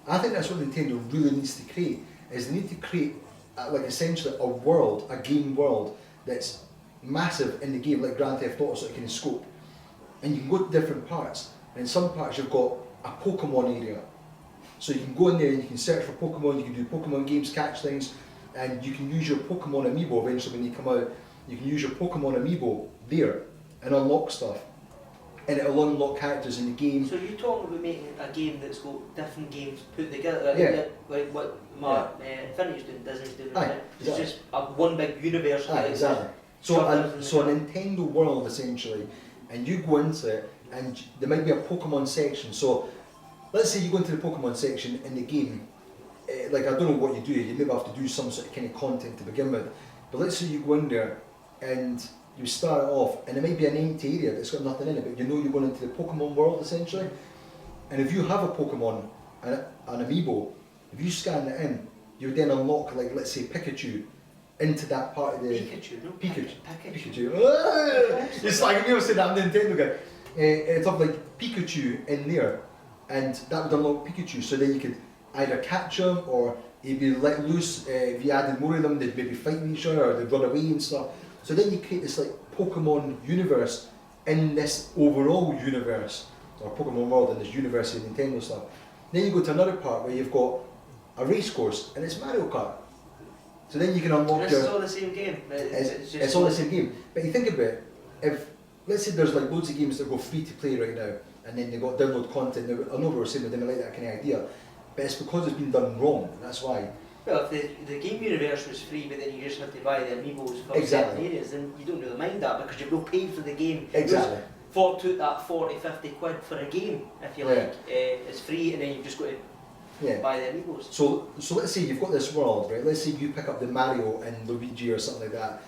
I think that's what Nintendo really needs to create, is they need to create like essentially a world, a game world that's massive in the game, like Grand Theft Auto, so it can scope. And you can go to different parts, and in some parts you've got a Pokemon area. So you can go in there and you can search for Pokemon, you can do Pokemon games, catch things, and you can use your Pokemon amiibo eventually when you come out. You can use your Pokemon amiibo there and unlock stuff. And it'll unlock characters in the game. So you're talking about making a game that's got different games put together, like what Infinity's doing, Disney's doing, it's just a one big universe. Exactly. So a Nintendo world essentially, and you go into it, and there might be a Pokemon section. So let's say you go into the Pokemon section in the game, like I don't know what you do, you maybe have to do some sort of kind of content to begin with, but let's say you go in there and you start it off, and it might be an empty area that's got nothing in it, but you know you're going into the Pokemon world essentially. And if you have a Pokemon, an amiibo, if you scan it in, you would then unlock, like, let's say Pikachu into that part of the... Pikachu, no? Pikachu. It's like, if you say that, I'm the Nintendo guy. It's up like Pikachu in there, and that would unlock Pikachu, so then you could either catch them, or he'd be let loose. If you added more of them, they'd maybe fighting each other, or they'd run away and stuff. So then you create this like Pokemon universe in this overall universe, or Pokemon world in this universe of Nintendo stuff. Then you go to another part where you've got a race course, and it's Mario Kart. So then you can unlock It's all the same game. It's all the same game. But you think about it, if, let's say there's like loads of games that go free to play right now, and then they've got download content. Now, I know we were saying we didn't like that kind of idea, but it's because it's been done wrong, that's why. Well, if the game universe was free, but then you just have to buy the amiibos for certain areas, then you don't really mind that, because you've not paid for the game. Exactly. Took that 40, 50 quid for a game, if you like. It's free, and then you've just got to buy the amiibos. So let's say you've got this world, right? Let's say you pick up the Mario and Luigi or something like that,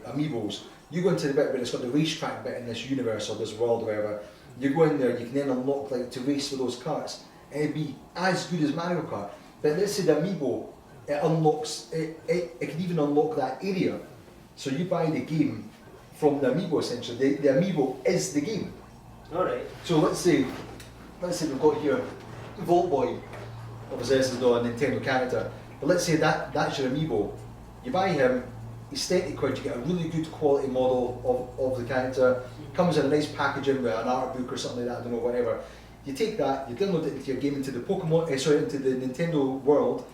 amiibos. You go into the bit where it's got the racetrack bit in this universe or this world or whatever. You go in there, you can then unlock like to race with those carts, and it'd be as good as Mario Kart. But let's say the amiibo, it unlocks, it can even unlock that area. So you buy the game from the amiibo essentially. The amiibo is the game. Alright. So let's say we've got here Vault Boy, obviously this is not a Nintendo character, but let's say that's your amiibo. You buy him, he's £30 quid, you get a really good quality model of the character, comes in a nice packaging with an art book or something like that, I don't know, whatever. You take that, you download it into your game, into the into the Nintendo world,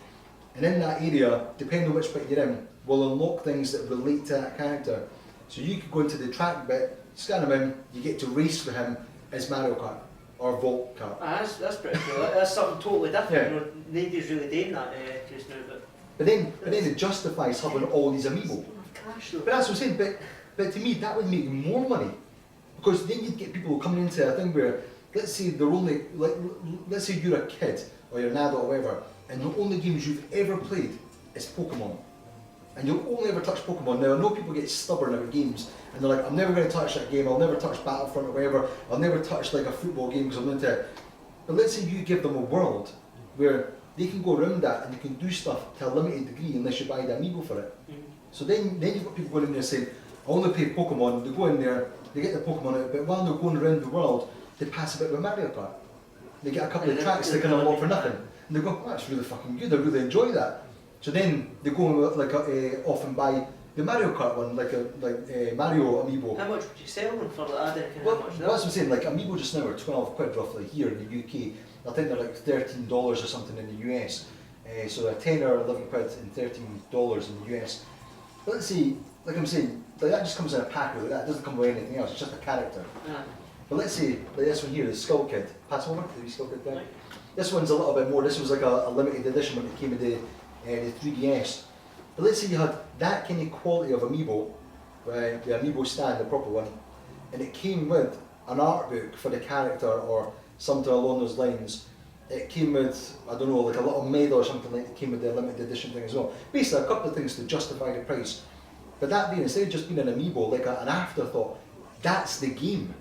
and in that area, depending on which bit you're in, will unlock things that relate to that character. So you could go into the track bit, scan him in, you get to race with him as Mario Kart or Vault Kart. That's pretty cool. That's something totally different. You know, nobody's really doing that just now. But then it justifies having all these amiibo. But that's what I'm saying. But to me, that would make more money, because then you'd get people coming into a thing where, let's say they're only let's say you're a kid or you're an adult or whatever, and the only games you've ever played is Pokemon, and you'll only ever touch Pokemon. Now I know people get stubborn about games, and they're like, I'm never going to touch that game. I'll never touch Battlefront or whatever. I'll never touch like a football game because I'm into it. But let's say you give them a world where they can go around that and they can do stuff to a limited degree unless you buy the amiibo for it. So then you've got people going in there saying, I only play Pokemon. They go in there, they get the Pokemon out, but while they're going around the world, they pass a bit with Mario Kart. They get a couple of tracks they can unlock for nothing. And they go, oh, that's really fucking good, I really enjoy that. So then they go like off and buy the Mario Kart one, like Mario amiibo. How much would you sell them for? Well, that's what I'm saying, like amiibo just now are 12 quid roughly here in the UK. I think they're like $13 or something in the US. So they're 10 or 11 quid and $13 in the US. But let's see, like I'm saying, like that just comes in a pack like that, it doesn't come with anything else, it's just a character. But let's see, like this one here, the Skull Kid. Pass over, the Skull Kid guy. This one's a little bit more, this was like a limited edition when it came with the 3DS. But let's say you had that kind of quality of amiibo, right, the amiibo stand, the proper one, and it came with an art book for the character or something along those lines. It came with, I don't know, like a little medal or something like that came with the limited edition thing as well. Basically a couple of things to justify the price. But that being, instead of just being an amiibo, like an afterthought, that's the game.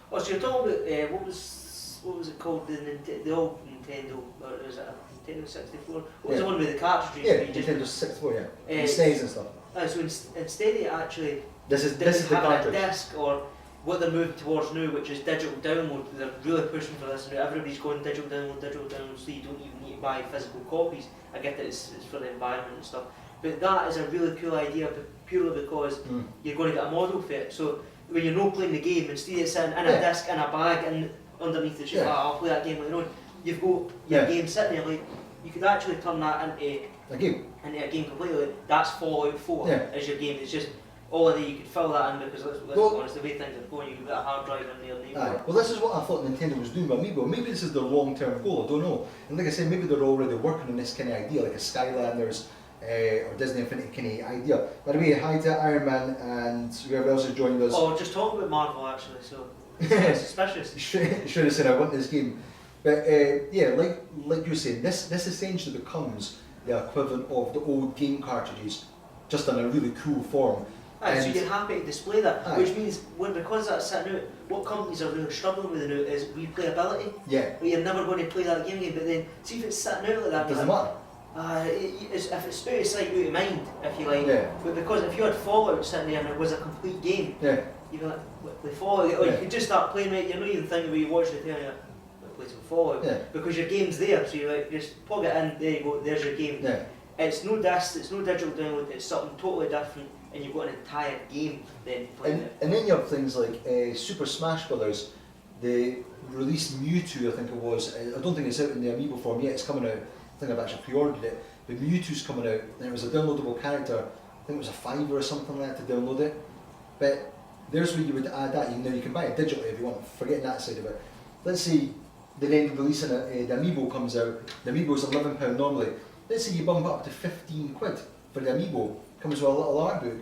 Oh, so you're talking about, what was it called, the old Nintendo, or was it a Nintendo 64? What was the one with the cartridges? Yeah, Nintendo 64, yeah. And SNES and stuff. So instead of actually this is the cartridge. A disc, or what they're moving towards now, which is digital download, they're really pushing for this now. Everybody's going digital download, so you don't even need to buy physical copies. I get that it's for the environment and stuff. But that is a really cool idea, purely because you're going to get a model for it. So when you're not playing the game, instead of sitting in a disc in a bag and underneath the chip, I'll play that game later on. You've got your game sitting there, like you could actually turn that into a game completely. That's Fallout 4 as your game. It's just all of the, you could fill that in, because let's be honest, the way things are going, you've got a hard drive in there. Well, this is what I thought Nintendo was doing with Amiibo. Maybe this is their long-term goal, I don't know. And like I said, maybe they're already working on this kind of idea, like a Skylanders or Disney Infinity kind of idea. By the way, hi to Iron Man and whoever else has joined us. Oh, just talk about Marvel actually, so it's suspicious. Should have said I want this game. But yeah, like you're saying, this essentially becomes the equivalent of the old game cartridges, just in a really cool form. So you're happy to display that, which means because that's sitting out, what companies are really struggling with now is replayability. Yeah. Where you're never going to play that game again, but then see if it's sitting out like that. Doesn't matter. If it's out of sight, out of mind, if you like. Yeah. But because if you had Fallout sitting there and it was a complete game, Yeah. you'd be like, the Fallout, or you could just start playing it, you're not even thinking about you watching the telly, play some Fallout. Yeah. Because your game's there, so you like just plug it in, there you go, there's your game. Yeah. It's no disc, it's no digital download, it's something totally different, and you've got an entire game then playing it. And then you have things like Super Smash Brothers. They released Mewtwo, I think it was. I don't think it's out in the Amiibo form yet. It's coming out. I think I've actually pre-ordered it. But Mewtwo's coming out, and it was a downloadable character. I think it was a $5 or something like that to download it. But there's where you would add that. You can buy it digitally if you want. Forgetting that side of it. Let's say they then releasing it. The Amiibo comes out. The Amiibo's £11 normally. Let's say you bump it up to 15 quid for the Amiibo. Comes with a little art book.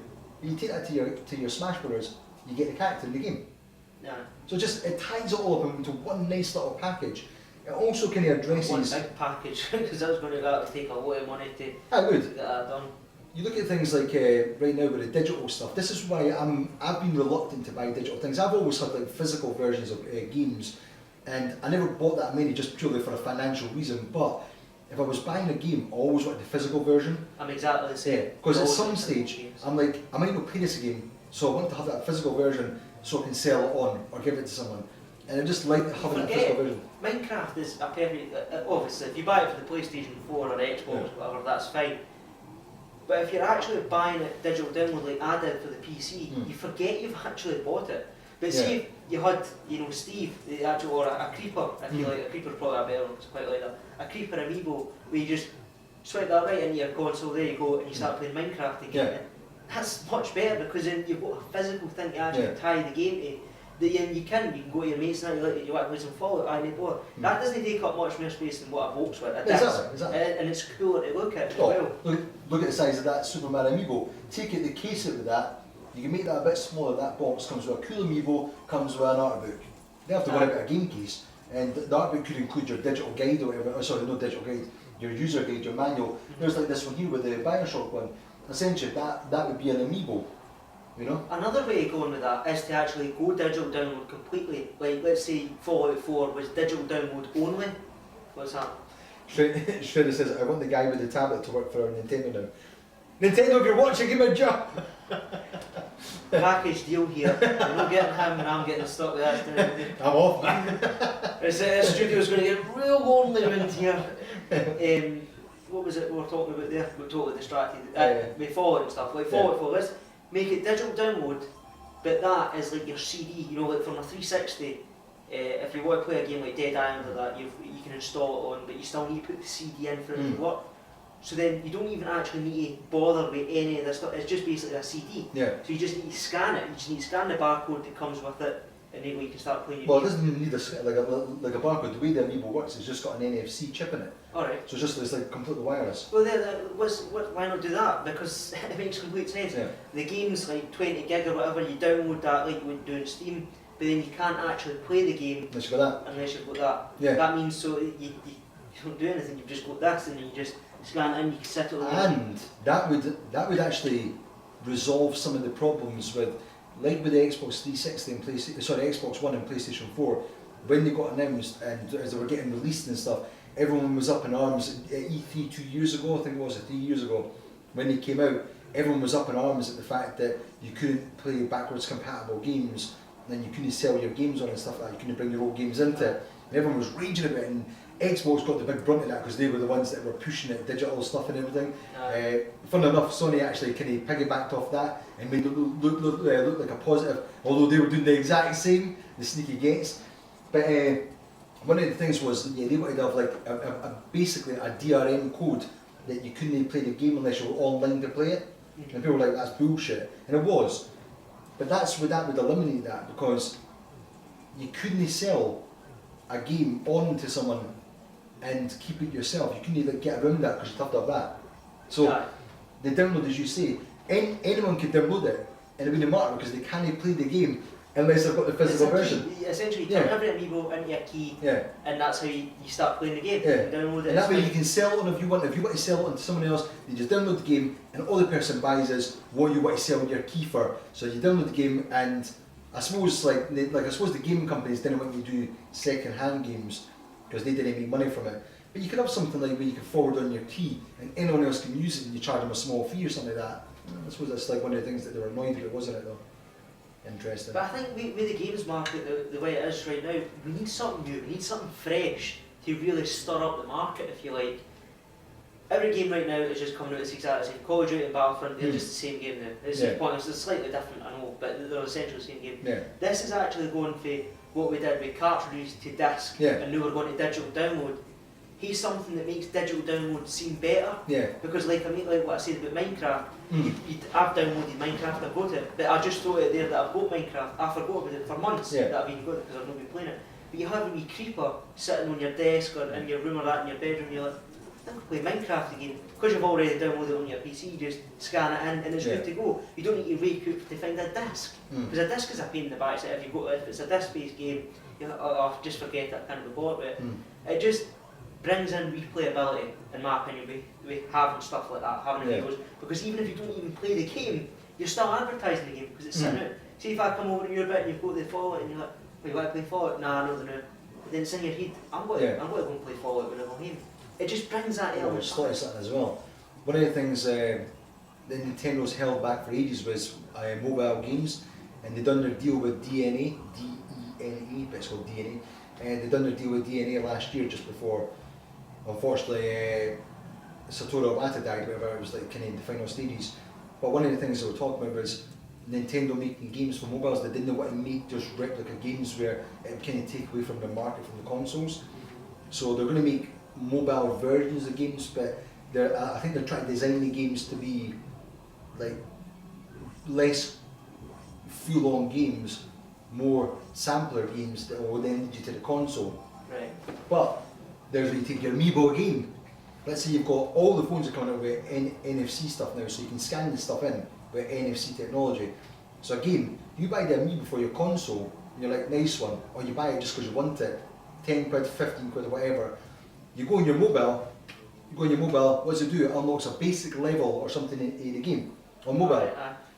You take that to your Smash Brothers. You get the character in the game. Yeah. So it ties it all up into one nice little package. It also kind of addresses... One big package, because that's going to take a lot of money to get that done. You look at things like right now with the digital stuff. This is why I've been reluctant to buy digital things. I've always had like physical versions of games, and I never bought that many just purely for a financial reason. But if I was buying a game, I always wanted the physical version. I'm exactly the same. Because at some stage, I'm like, I might not play this game, so I want to have that physical version so I can sell it on or give it to someone. And I just like having that physical version. Minecraft is a perfect, obviously if you buy it for the PlayStation 4 or Xbox or whatever, that's fine. But if you're actually buying it digital download like I did for the PC, you forget you've actually bought it. But see if you had, Steve, the actual, or a creeper, if you like, a creeper's probably a better one, it's quite like that. A creeper amiibo, where you just swipe that right into your console, there you go, and you start playing Minecraft again. Yeah. That's much better because then you've got a physical thing to actually tie the game to. That you can go to your mates and you want to play some Fallout, I need more. That doesn't take up much more space than what a box would. Exactly. And it's cooler to look at as well. Look at the size of that Superman amiibo. Take it, the case out with that, you can make that a bit smaller. That box comes with a cool amiibo, comes with an art book. They have to worry about a game case, and the art book could include your digital guide or whatever, sorry, not digital guide, your user guide, your manual. There's like this one here with the Bioshock one. Essentially, that would be an amiibo. Another way of going with that is to actually go digital download completely. Like, let's say Fallout 4 was digital download only. What's that? Shredder says, I want the guy with the tablet to work for Nintendo now. Nintendo, if you're watching, give me a job! Package deal here. You're not getting him and I'm getting stuck with that. I'm off, man. The studio's going to get real lonely around here. What was it we were talking about there? We were totally distracted. With Fallout and stuff. Like Fallout 4, let's make it digital download, but that is like your CD, like from a 360. If you want to play a game like Dead Island or that, you can install it on, but you still need to put the CD in for it to work. So then you don't even actually need to bother with any of this stuff, it's just basically a CD. Yeah. So you just need to scan it, you just need to scan the barcode that comes with it, and then you can start playing your Well, game. it doesn't even need like a barcode. The way the amiibo works, it's just got an NFC chip in it. Alright. So it's like completely wireless. Well, why not do that? Because it makes complete sense. Yeah. The game's like 20 gig or whatever, you download that like you would do on Steam, but then you can't actually play the game Unless you've got that. unless you've got that. Yeah. That means so you don't do anything, you've just got this and you just scan it in, you can set it on the And that would actually resolve some of the problems with, like with the Xbox 360 and Xbox One and PlayStation 4, when they got announced and as they were getting released and stuff, everyone was up in arms at E3 2 years ago, I think it was, 3 years ago, when they came out. Everyone was up in arms at the fact that you couldn't play backwards compatible games, and you couldn't sell your games on and stuff like that, you couldn't bring your old games into it. And everyone was raging about it, and Xbox got the big brunt of that because they were the ones that were pushing it, digital stuff and everything. Funnily enough, Sony actually kind of piggybacked off that and made it look like a positive, although they were doing the exact same, the sneaky gates. But one of the things was, they wanted to have like basically a DRM code that you couldn't play the game unless you were online to play it. And people were like, that's bullshit. And it was. But that would eliminate that, because you couldn't sell a game on to someone and keep it yourself. You couldn't get around that because you'd have to have that. So the download, as you say, anyone could download it, and it wouldn't matter because they can't play the game unless they've got the physical version. Essentially, you turn every amiibo into a key, and that's how you start playing the game. You download it. And that way you can sell it on if you want. If you want to sell it on to someone else, you just download the game, and all the person buys is what you want to sell your key for. So you download the game, and I suppose I suppose the game companies didn't want you to do second-hand games because they didn't make money from it. But you could have something like where you can forward on your key and anyone else can use it and you charge them a small fee or something like that. I suppose that's like one of the things that they were annoyed with, wasn't it though? Interesting. But I think with the games market, the way it is right now, we need something new, we need something fresh to really stir up the market, if you like. Every game right now is just coming out, it's exactly the same. Call of Duty and Battlefront, they're just the same game now. It's pointless, it's slightly different, I know, but they're essentially the same game. Yeah. This is actually going for what we did with cartridges to disc, and now we're going to digital download. Here's something that makes digital download seem better. Yeah. Because like what I said about Minecraft, I've downloaded Minecraft, I've got it, but I just thought it there that I've got Minecraft. I forgot about it for months that I've been got it because I've not been playing it. But you have a wee creeper sitting on your desk or in your room or that in your bedroom, you're like, I think I'll play Minecraft again. Because you've already downloaded it on your PC, you just scan it in and it's good to go. You don't need to wake up to find a disc. Because a disc is a pain in the backside. If it's a disc-based game, you're like, oh, just forget it, I can't be bothered with it. It just brings in replayability, in my opinion, with having stuff like that, having videos. Because even if you don't even play the game, you're still advertising the game because it's sitting out. See if I come over to your bit and you've got the Fallout and you're like, oh, you want to play Fallout? Nah, no, no. But then it's in your head, I'm going to go and play Fallout when I'm home. It just brings that element. It's like something as well. One of the things that Nintendo's held back for ages was mobile games, and they done their deal with DNA, D-E-N-E, but it's called DNA. And they done their deal with DNA last year, just before, unfortunately, Satoru Iwata died, whatever. It was like kind of in the final stages. But one of the things they were talking about was Nintendo making games for mobiles. They didn't want to make just replica games where it would kind of take away from the market from the consoles. So they're going to make mobile versions of games, but I think they're trying to design the games to be like less full-on games, more sampler games that will then lead you to the console. Right. But there's where you take your Amiibo game. Let's say you've got all the phones are coming out with NFC stuff now, so you can scan the stuff in with NFC technology. So again, you buy the Amiibo for your console, and you're like, nice one, or you buy it just because you want it, 10 quid, 15 quid, or whatever. You go on your mobile, what does it do? It unlocks a basic level or something in the game on mobile.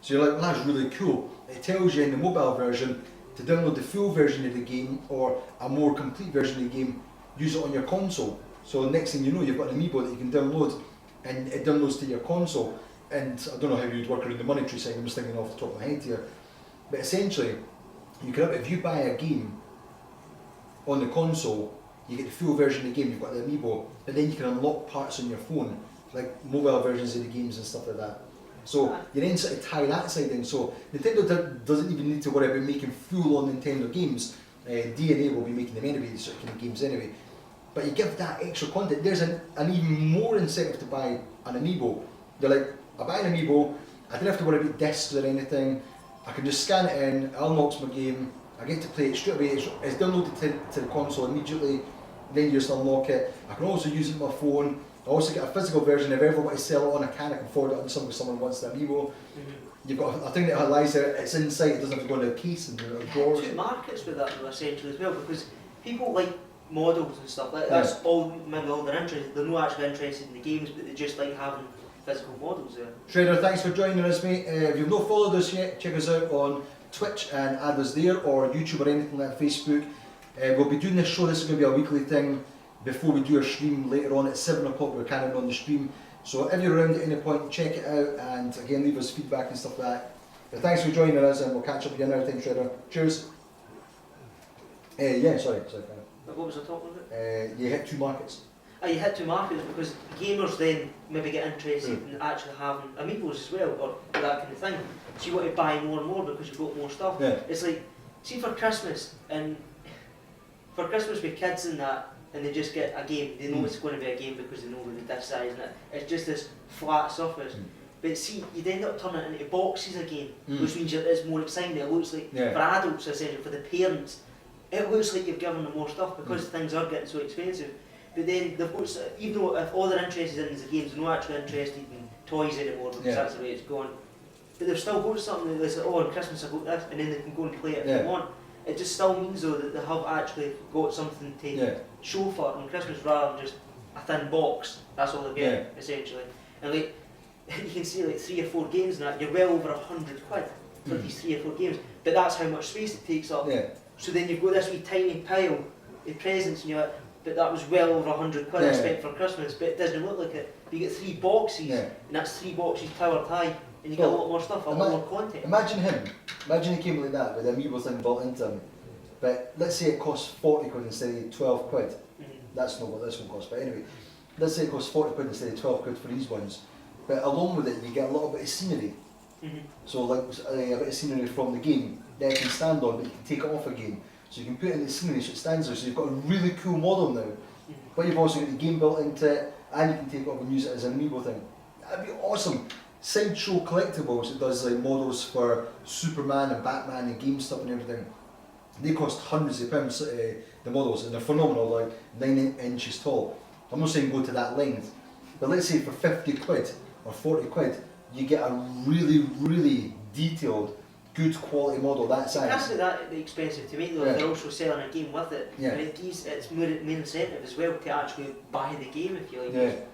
So you're like, well, that's really cool. It tells you in the mobile version to download the full version of the game or a more complete version of the game, use it on your console. So next thing you know, you've got an Amiibo that you can download, and it downloads to your console. And I don't know how you'd work around the monetary side, I'm just thinking off the top of my head here. But essentially, you can, if you buy a game on the console, you get the full version of the game, you've got the Amiibo, but then you can unlock parts on your phone, like mobile versions of the games and stuff like that. So you then sort of tie that side in. So Nintendo doesn't even need to worry about making full-on Nintendo games. DNA will be making them anyway, these sort of kind of games anyway. But you give that extra content, there's an even more incentive to buy an Amiibo. You're like, I buy an Amiibo, I don't have to worry about discs or anything, I can just scan it in, it unlocks my game, I get to play it straight away, it's downloaded to the console immediately, then you just unlock it. I can also use it on my phone. I also get a physical version. If I ever want to sell it on a can, I can forward it on to someone if someone wants the Amiibo. You've got a thing that lies there, it's inside, it doesn't have to go in a case and drawers. Two markets with that though, essentially as well, because people like models and stuff, like that's maybe all they're interested. They're not actually interested in the games, but they just like having physical models there. Shredder, thanks for joining us, mate. If you've not followed us yet, check us out on Twitch and add us there, or YouTube or anything like Facebook. We'll be doing this show, this is going to be a weekly thing before we do our stream later on at 7 o'clock. We're carrying on the stream. So if you're around at any point, check it out and again leave us feedback and stuff like that. But thanks for joining us and we'll catch up again another time, Shredder. Cheers. Sorry. What was I talking about? You hit two markets. You hit two markets because gamers then maybe get interested in actually having Amiibos as well, or that kind of thing. So you want to buy more and more because you've got more stuff. Yeah. It's like, see for Christmas with kids and that, and they just get a game, they know it's going to be a game because they know the disc size and it's just this flat surface. But see, you'd end up turning it into boxes again, which means it's more exciting. It looks like, for adults essentially, for the parents, it looks like you've given them more stuff because things are getting so expensive. But then they've got, even though if all they're interested in is the games, they're not actually interested in toys anymore because that's the way it's going. But they've still got something that they say, oh, on Christmas I got this, and then they can go and play it if they want. It just still means though that they have actually got something to show for on Christmas rather than just a thin box. That's all they get essentially. And like you can see like 3 or 4 games and that, you're well over 100 quid for these 3 or 4 games. But that's how much space it takes up. So then you've got this wee tiny pile presents, and you're like, but that was well over 100 quid I spent for Christmas, but it doesn't look like it. But you get 3 boxes, and that's 3 boxes powered high, and you get a lot more stuff, a lot more content. Imagine he came like that with an amiibo thing built into him, but let's say it costs 40 quid instead of 12 quid. That's not what this one costs, but anyway, let's say it costs 40 quid instead of 12 quid for these ones, but along with it you get a little bit of scenery. So like a bit of scenery from the game that you can stand on, but you can take it off again. So you can put it in the scenery so it stands there, so you've got a really cool model now. But you've also got the game built into it, and you can take it off and use it as an amiibo thing. That'd be awesome. Sideshow Collectibles, it does like models for Superman and Batman and game stuff and everything. They cost hundreds of pounds, the models, and they're phenomenal, like 9 inches tall. I'm not saying go to that length, but let's say for 50 quid or 40 quid, you get a really detailed, good quality model that size. It's not that expensive to make though, they're also selling a game with it. And it's more incentive as well to actually buy the game if you like.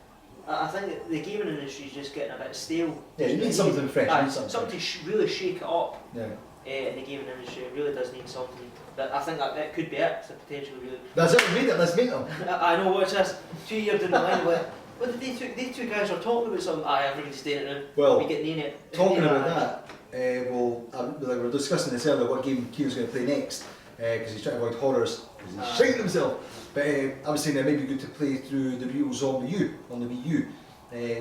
I think that the gaming industry is just getting a bit stale. Yeah, you need something fresh. Something to really shake it up in the gaming industry. It really does need something. But I think that could be it. It's a potential really. That's it, we made it, let's make them. I know, watch this. 2 years down the line, what did they two guys were talking about something? Everybody's staying it now. Well, we getting in it. Talking about that, we were discussing this earlier, what game Kieran's going to play next, because he's trying to avoid horrors, because he's shitting himself. But I was saying it may be good to play through the real Zombie U on the Wii U,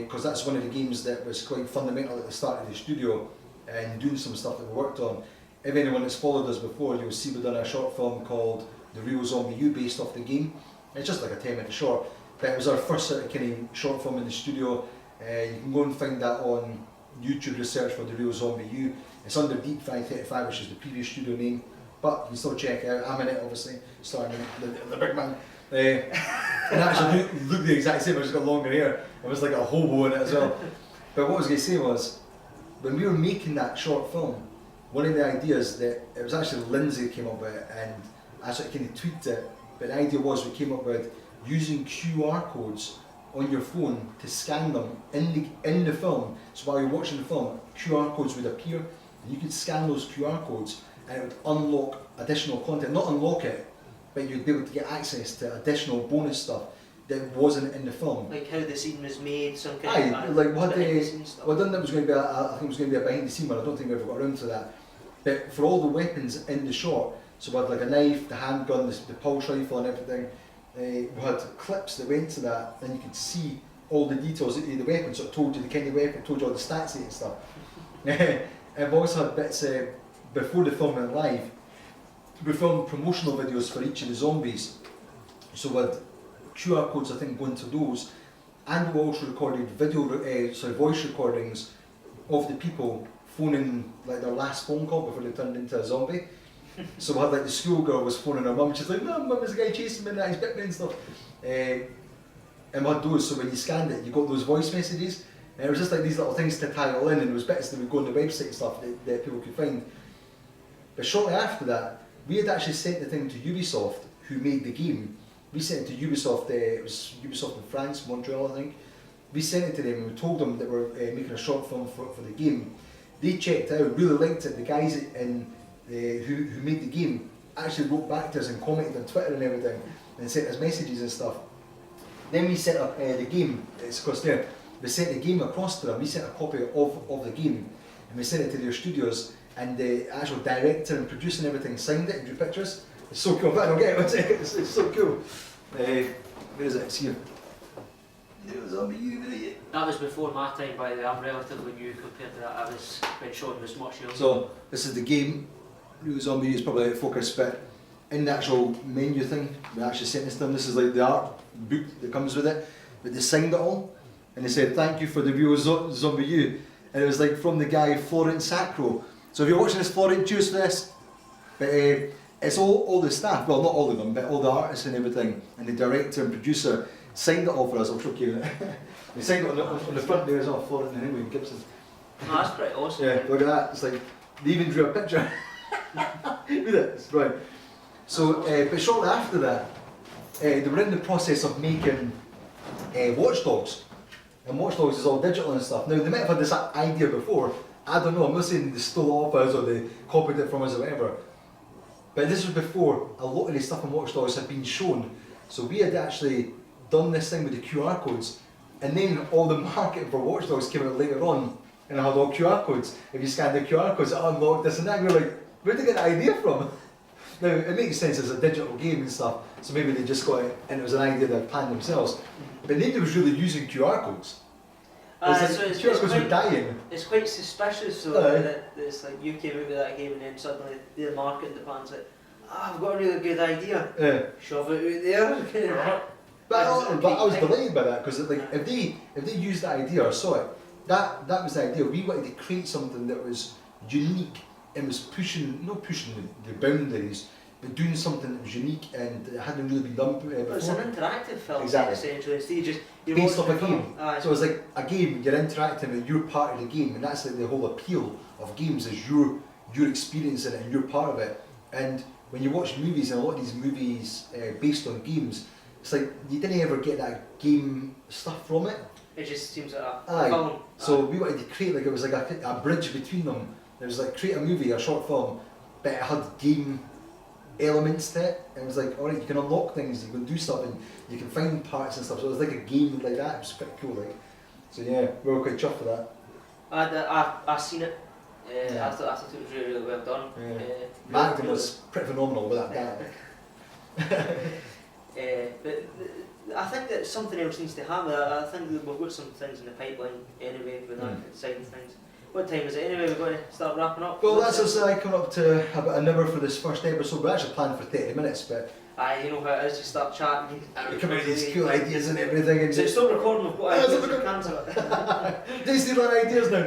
because that's one of the games that was quite fundamental at the start of the studio and doing some stuff that we worked on. If anyone that's followed us before, you'll see we've done a short film called The Real Zombie U based off the game. It's just like a 10-minute short, but it was our first sort of kind of short film in the studio. You can go and find that on YouTube, research for The Real Zombie U. It's under Dead535, which is the previous studio name, but you can still check it out. I'm in it, obviously, starring the big man. And actually look the exact same, I just got longer hair. I was like a hobo in it as well. But what I was going to say was, when we were making that short film, one of the ideas that, it was actually Lindsay came up with it, and I sort of kind of tweaked it, but the idea was we came up with using QR codes on your phone to scan them in the film. So while you're watching the film, QR codes would appear, and you could scan those QR codes, and it would unlock additional content. Not unlock it, but you'd be able to get access to additional bonus stuff that wasn't in the film. Like how the scene was made, some kind of like what well, I done that was going to be I think it was going to be a behind the scene one. I don't think we ever got around to that. But for all the weapons in the shot, so we had like a knife, the handgun, the pulse rifle and everything, we had clips that went to that, and you could see all the details of the weapon, so it told you the kind of weapon, it told you all the stats and stuff. And we also had bits, before the film went live, we filmed promotional videos for each of the zombies. So we had QR codes, I think, going to those, and we also recorded voice recordings of the people phoning like their last phone call before they turned into a zombie. So we had like the schoolgirl was phoning her mum, she's like, "No, mum, there's a guy chasing me and that, he's bit me and stuff." And we had those, so when you scanned it, you got those voice messages, and it was just like these little things to tie it all in, and there was bits that would go on the website and stuff that people could find. But shortly after that, we had actually sent the thing to Ubisoft, who made the game. We sent it to Ubisoft, it was Ubisoft in France, Montreal I think. We sent it to them and we told them that we're making a short film for the game. They checked it out, really liked it. The guys who made the game actually wrote back to us and commented on Twitter and everything and sent us messages and stuff. Then we set up the game, it's across there. We sent the game across to them, we sent a copy of the game and we sent it to their studios, and the actual director and producer and everything signed it and drew pictures. It's so cool, but I don't get it, it's so cool. Where is it? It's here. That was before my time, by the way. I'm relatively new compared to that. I was when Shaun was much younger. So this is the game. Real Zombie is probably out of focus, but in the actual menu thing, we actually sent this to them. This is like the art book that comes with it, but they signed it all, and they said thank you for the Real Zombie U, and it was like from the guy Florence Sacro. So if you're watching this, Florence, cheers for this. But it's all the staff, well not all of them, but all the artists and everything, and the director and producer signed it all for us. I'll show you it. They signed it on the front there as well, Florence and Henry Gibson. Oh, that's pretty awesome. Yeah, look at that. It's like they even drew a picture. Look at it. It's right. So, but shortly after that, they were in the process of making Watch Dogs, and Watch Dogs is all digital and stuff. Now they might have had this idea before. I don't know. I'm not saying they stole it off us or they copied it from us or whatever. But this was before a lot of the stuff in Watch Dogs had been shown. So we had actually done this thing with the QR codes, and then all the marketing for Watch Dogs came out later on, and it had all QR codes. If you scan the QR codes, it unlocked this and that. And we were like, where did they get the idea from? Now, it makes sense as a digital game and stuff, so maybe they just got it and it was an idea they planned themselves. But nobody was really using QR codes. QR codes were dying. It's quite suspicious though that it's like you came out with that game and then suddenly the marketing department's like, I've got a really good idea. Shove it out there. But I was delighted by that because like if they used that idea or saw it, that was the idea. We wanted to create something that was unique and was not pushing the boundaries, but doing something that was unique and it hadn't really been done before. But it's an interactive film, essentially. Instead, you're based off a game. So it's like a game, you're interacting and you're part of the game, and that's like the whole appeal of games is you're experiencing it and you're part of it. And when you watch movies, and a lot of these movies based on games, it's like you didn't ever get that game stuff from it. It just seems like a film. So we wanted to create like it was like a bridge between them. It was like create a movie, a short film, but it had game elements to it. And it was like, alright, you can unlock things, you can do stuff, and you can find parts and stuff. So it was like a game like that. It was pretty cool, like. So yeah, we were quite chuffed for that. I seen it. I thought it was really, really well done. Acting was pretty phenomenal with that guy. But I think that something else needs to happen. I think that we've got some things in the pipeline anyway with that side of things. What time is it anyway? We're going to start wrapping up? Well, that's us coming up to about an hour for this first episode. We actually planned for 30 minutes, but... you know how it is, you start chatting. You come out with these cool ideas and everything. And so stop recording, we've got ideas, you cancel it. They steal our ideas now,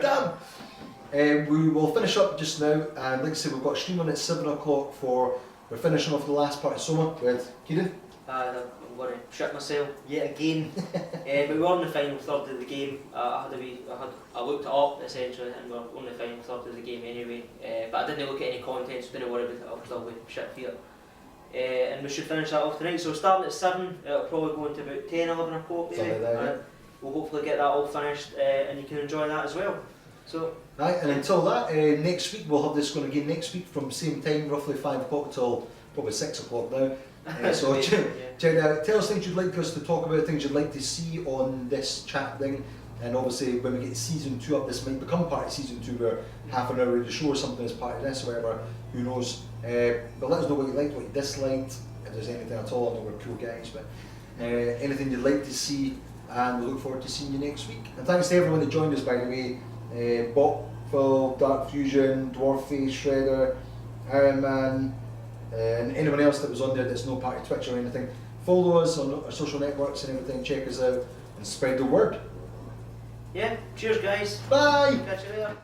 damn! We will finish up just now, and like I said, we've got a stream on at 7 o'clock we're finishing off the last part of Soma with Kieran. I'm going to shit myself yet again. But we were on the final third of the game. I looked it up essentially, and we were on the final third of the game anyway. But I didn't look at any content, so didn't worry about it. I was still with shit fear. And we should finish that off tonight. So starting at 7, it'll probably go into about 10, 11 o'clock maybe. And we'll hopefully get that all finished, and you can enjoy that as well. So. Right, and until that, next week we'll have this going again next week from same time, roughly 5 o'clock till probably 6 o'clock now. So check it out. Tell us things you'd like us to talk about, things you'd like to see on this chat thing, and obviously when we get season 2 up, this might become part of season 2 where half an hour of the show or something is part of this or whatever, who knows. But let us know what you liked, what you disliked, if there's anything at all. I know we're cool guys, but anything you'd like to see, and we look forward to seeing you next week. And thanks to everyone that joined us, by the way. Bot, Phil, Dark Fusion, Dwarfface, Shredder, Iron Man, and anyone else that was on there that's no part of Twitch or anything. Follow us on our social networks and everything, check us out and spread the word. Yeah, cheers guys. Bye! Catch you later.